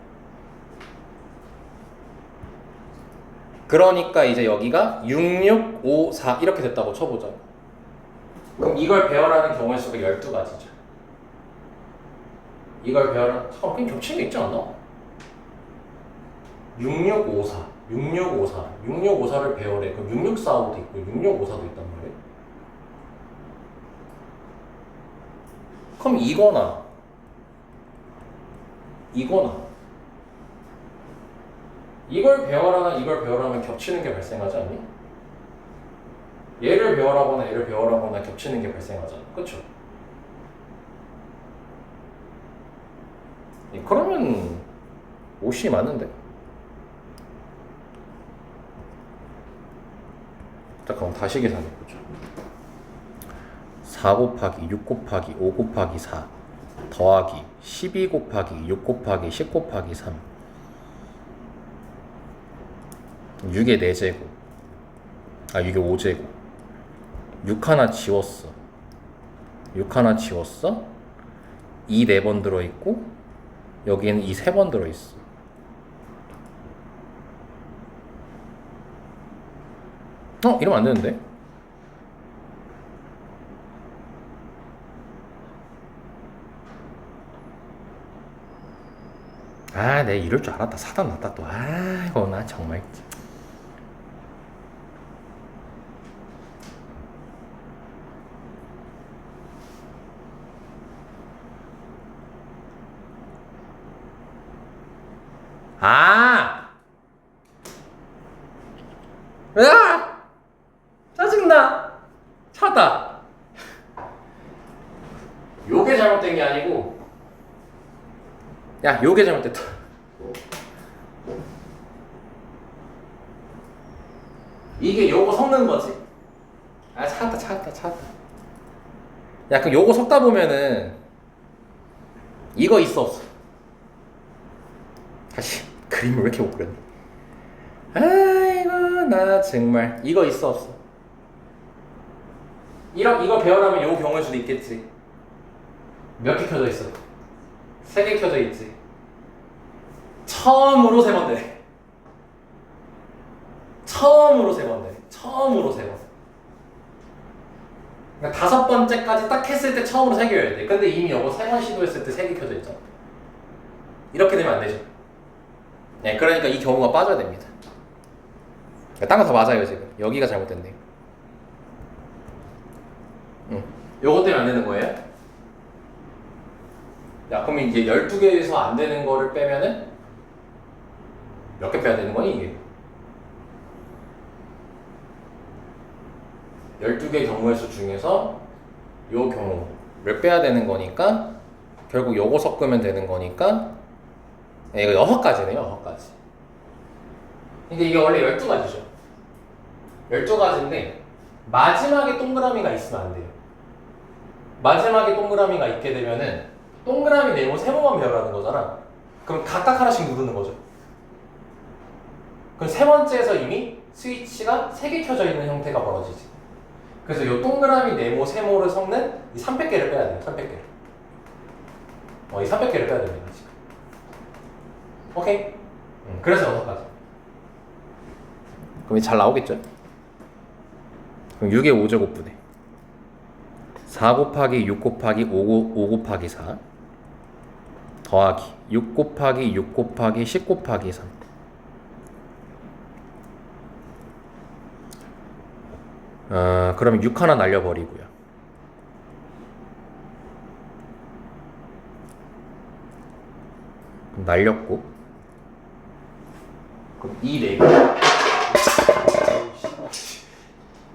그러니까 이제 여기가 6, 6, 5, 4 이렇게 됐다고 쳐보자. 그럼 이걸 배열하는 경우의 수가 12가지죠. 이걸 배열하는, 그냥 겹치는 게 있지 않나? 6654, 6654, 6654를 배열해. 그럼 6645도 있고 6654도 있단 말이에요. 그럼 이거나 이걸 배열하나 이걸 배열하면 겹치는 게 발생하지 않니? 얘를 배열하거나 얘를 배열하거나 겹치는 게 발생하잖아. 그쵸? 그러면 5C 맞는데? 자, 그럼 다시 계산해보죠. 4 곱하기 6 곱하기 5 곱하기 4 더하기 12 곱하기 6 곱하기 10 곱하기 3 6의 4제곱 6의 5제곱 6 하나 지웠어. 6 하나 지웠어. 이 4번 들어있고 여기에는 이 3번 들어있어. 이러면 안 되는데? 내가 이럴 줄 알았다. 사단 났다 또. 이거 나 정말. 으아! '짜증나. 차다. 요게 잘못된 게 아니고 야 요게 잘못됐다. 이게 요거 섞는 거지. 아 찾았다. 야 그럼 요거 섞다 보면은 이거 있어 없어? 다시 그림을 왜 이렇게 못 그렸니? 아이고 나 정말 이거 있어 없어? 이거 배열하면 요 경우일 수도 있겠지. 몇 개 켜져 있어? 3개 켜져 있지. 처음으로 3번 되네. 처음으로 3번 되네. 처음으로 3번. 그러니까 5번째까지 딱 했을 때 처음으로 3개여야 돼. 근데 이미 이거 3번 시도했을 때 3개 켜져 있잖아. 이렇게 되면 안 되죠. 네, 그러니까 이 경우가 빠져야 됩니다. 딴 거 다 맞아요 지금. 여기가 잘못됐네. 요것 때문에 안 되는 거예요? 야 그럼 이제 12개에서 안 되는 거를 빼면은 몇 개 빼야 되는 거니 이게? 12개 경우의 수 중에서 요 경우를 빼야 되는 거니까 결국 요거 섞으면 되는 거니까 이거 6가지네요. 6가지. 근데 이게 원래 12가지죠. 12가지인데 마지막에 동그라미가 있으면 안 돼요. 마지막에 동그라미가 있게 되면은 동그라미 네모 세모만 배열하는 거잖아. 그럼 각각 하나씩 누르는 거죠. 그럼 세 번째에서 이미 스위치가 3개 켜져 있는 형태가 벌어지지. 그래서 이 동그라미 네모 세모를 섞는 이 300개를 빼야 돼요. 300개를. 이 300개를 빼야 됩니다. 지금. 오케이? 그래서 6가지. 그럼 잘 나오겠죠? 그럼 6의 5제곱분의 4 곱하기 6 곱하기 5 곱하기 4 더하기 6 곱하기 6 곱하기 10 곱하기 3 그러면 6 하나 날려버리고요. 그럼 날렸고 그럼 이 4개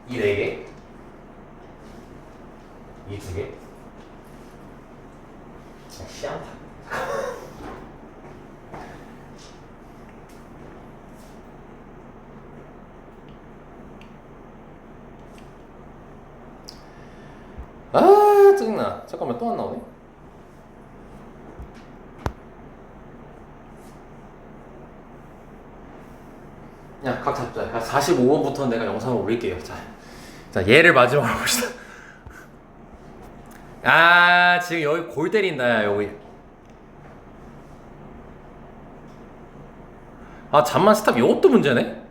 이 4개 이 2개 씨앙타 아 짜증나. 잠깐만 또 안 나오네. 야 각 잡자. 45번부터 내가 영상을 올릴게요. 자 얘를 마지막으로 봅시다. 아 지금 여기 골 때린다. 야, 여기 아 잠만 스탑. 요것도 문제네.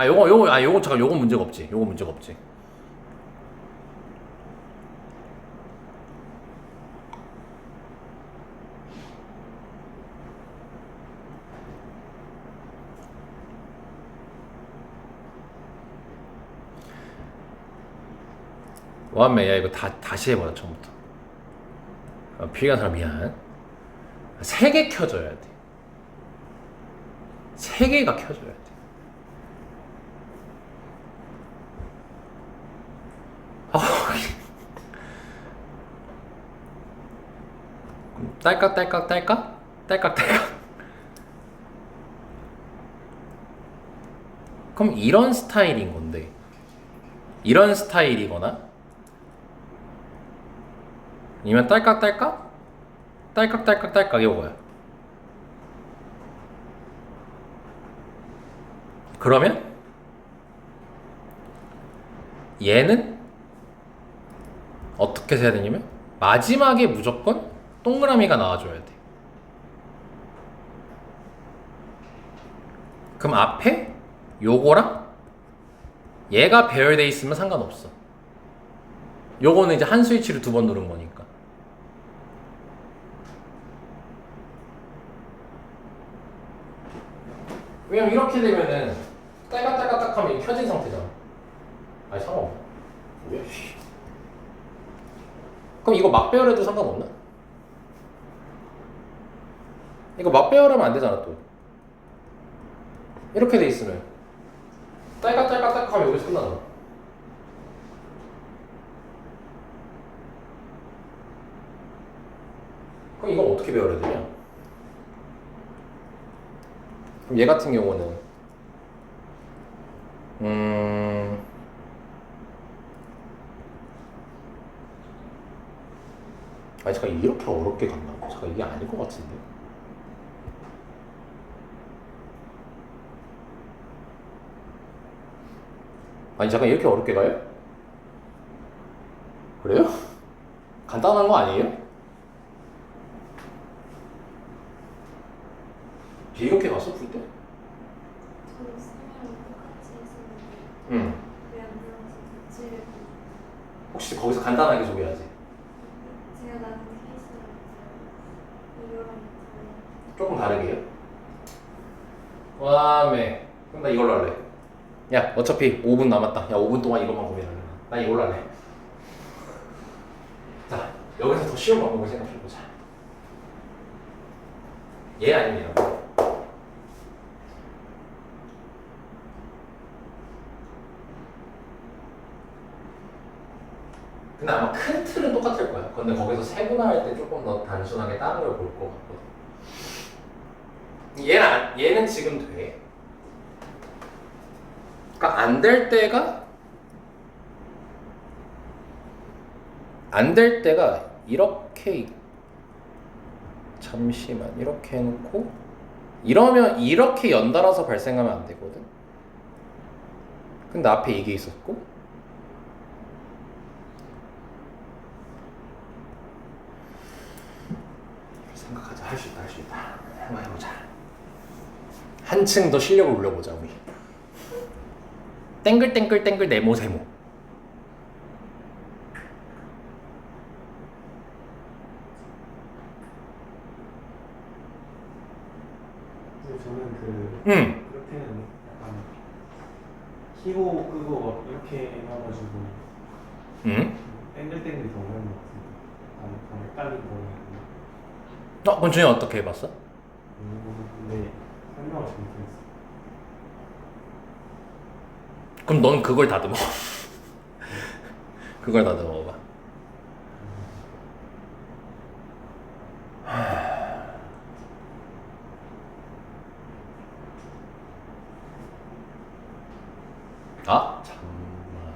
요거 잠깐 요건 문제가 없지. 요건 문제가 없지. 완매. 야 이거 다시 해보자 처음부터. 필요한 사람 미안. 3개 켜줘야 돼. 3개가 켜줘야 돼. 딸깍. 그럼 이런 스타일인 건데, 이런 스타일이거나 아니면 딸깍 이거 뭐야? 그러면 얘는 어떻게 해야 되냐면 마지막에 무조건 동그라미가 나와줘야 돼. 그럼 앞에 요거랑 얘가 배열돼 있으면 상관없어. 요거는 이제 한 스위치를 2번 누른 거니까. 왜냐면 이렇게 되면은 딸깍 하면 이게 켜진 상태잖아. 아니 상관없어. 왜? 그럼 이거 막 배열해도 상관없나? 이거 막 배열하면 안 되잖아 또. 이렇게 돼 있으면 딸깍 하면 여기서 끝나잖아. 그럼 이건 어떻게 배열해야 되냐? 그럼 얘 같은 경우는 아니 잠깐 이렇게 어렵게 간다고? 잠깐 이게 아닐 것 같은데. 아니 잠깐 이렇게 어렵게 가요? 그래요? 간단한 거 아니에요? 이렇게 갔어 풀 때? 저도 수영이랑 똑같이 했었는데 응. 왜안 들어가서 도치를 혹시 거기서 간단하게 소개하지? 제가 나눈 케이스랑 이거랑 다른 조금 다르게요? 와매. 그럼 나 이걸로 할래. 야 어차피 5분 남았다. 야 5분 동안 이것만 고민할래. 나 이걸로 할래. 자 여기서 더 쉬운 방법을 생각해보자. 얘 아니면 얘라고. 근데 아마 큰 틀은 똑같을 거야. 근데 거기서 세분화할 때 조금 더 단순하게 다른 걸 볼 것 같거든. 얘는 지금 돼. 그러니까 안 될 때가 이렇게 잠시만 이렇게 해놓고 이러면 이렇게 연달아서 발생하면 안 되거든. 근데 앞에 이게 있었고 생각하자. 할 수 있다. 한번 해보자. 한층 더 실력을 올려보자 우리. 땡글땡글땡글 네모세모. 근데 저는 응. 그렇게는 약간 키고 끄고 막 이렇게 해가지고 응? 땡글땡글이 더 어려운 것 같은데. 나는 더 헷갈린 거는 그럼 준이 어떻게 해봤어? 근데 설명을 잘 못했어. 그럼 넌 그걸 다듬어. 그걸 다듬어봐. 아 잠깐만.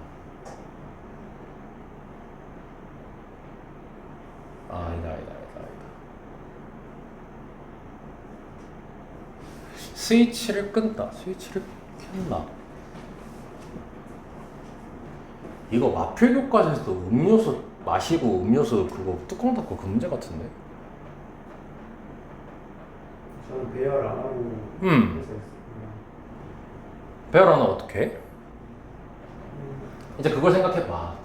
아니다. 스위치를 끈다. 스위치를 켰나? 이거 마필 교과서에서도 음료수 마시고 음료수 그거 뚜껑 닫고 그 문제 같은데? 저는 배열 안 하고 음. 해서 했어요. 배열하나 어떻게 해? 이제 그걸 생각해봐.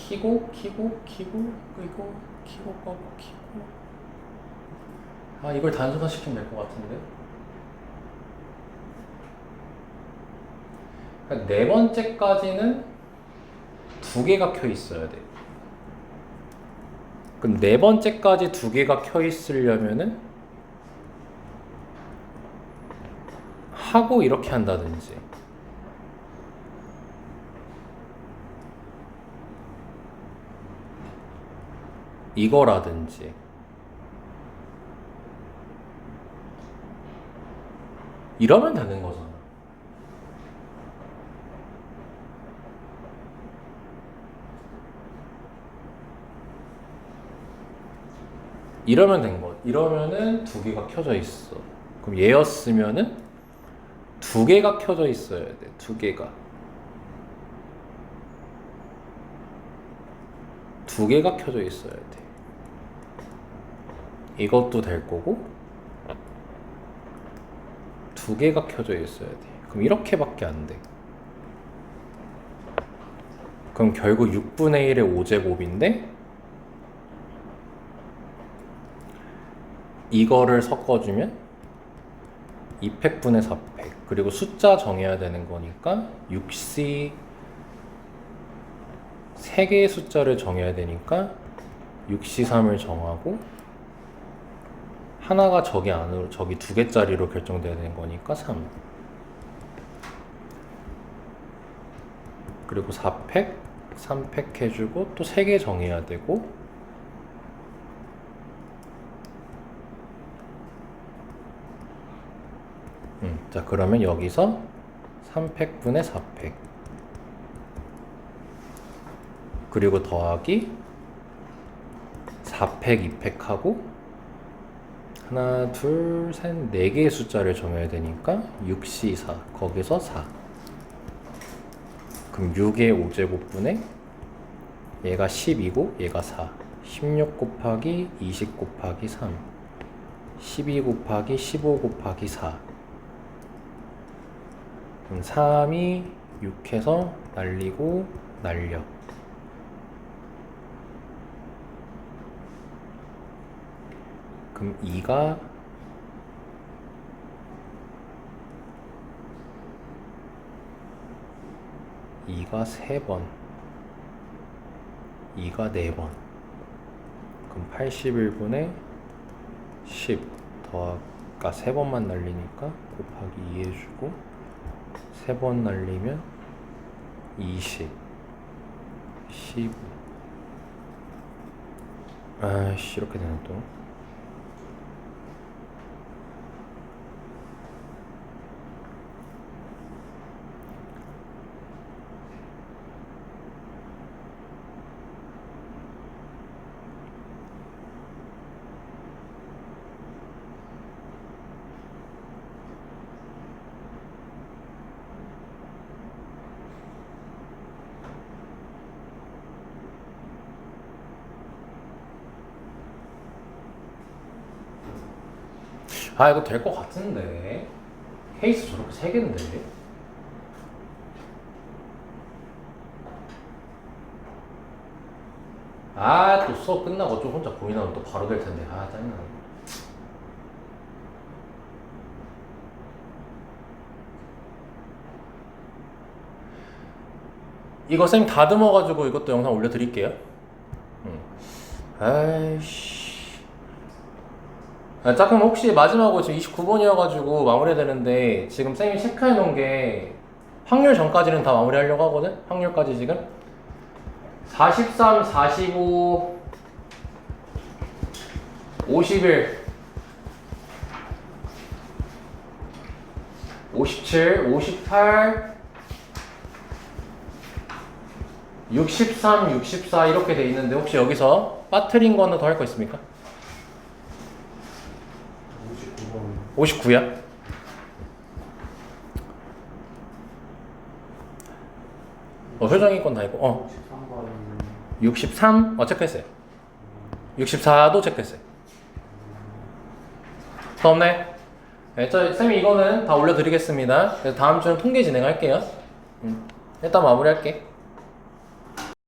키고 아 이걸 단순화시키면 될 것 같은데? 그러니까 네 번째까지는 두 개가 켜 있어야 돼. 그럼 네 번째까지 두 개가 켜 있으려면은 하고 이렇게 한다든지 이거라든지 이러면 되는 거잖아. 이러면 된 거. 이러면은 두 개가 켜져 있어. 그럼 얘였으면은 두 개가 켜져 있어야 돼. 두 개가 켜져 있어야 돼. 이것도 될 거고 두 개가 켜져 있어야 돼. 그럼 이렇게밖에 안 돼. 그럼 결국 6분의 1의 5제곱인데 이거를 섞어주면 2팩분의 4팩 그리고 숫자 정해야 되는 거니까 6C 3개의 숫자를 정해야 되니까 6C3을 정하고 하나가 저기 안으로 저기 두 개짜리로 결정돼야 되는 거니까 3. 그리고 4팩, 3팩 해주고 또 3개 정해야 되고 자 그러면 여기서 3팩분의 4팩 그리고 더하기 4팩, 2팩 하고 하나, 둘, 셋, 4개의 숫자를 정해야 되니까 6C4 거기서 4 그럼 6의 5제곱분의 얘가 10이고 얘가 4 16 곱하기 20 곱하기 3 12 곱하기 15 곱하기 4 그럼 3이 6해서 날리고 날려 그럼 2가 3번 2가 4번 그럼 81분의 10 더가 3번만 날리니까 곱하기 2 해주고 3번 날리면 20 15 아이씨 이렇게 되네 또 이거 될 것 같은데 케이스 저렇게 3개인데 또 수업 끝나고 좀 혼자 고민하면 또 바로 될 텐데 짜증나 이거 쌤 다듬어가지고 이것도 영상 올려드릴게요 아이씨 짝꿍 혹시 마지막으로 지금 29번이어가지고 마무리해야 되는데 지금 쌤이 체크해 놓은 게 확률 전까지는 다 마무리 하려고 하거든? 확률까지 지금 43, 45 51 57, 58 63, 64 이렇게 돼 있는데 혹시 여기서 빠뜨린 거 하나 더 할 거 있습니까? 59야? 효정이 건 다 있고 63? 체크했어요 64도 체크했어요 더 없네? 네, 쌤이 이거는 다 올려드리겠습니다 그래서 다음 주는 통계 진행할게요 일단 마무리할게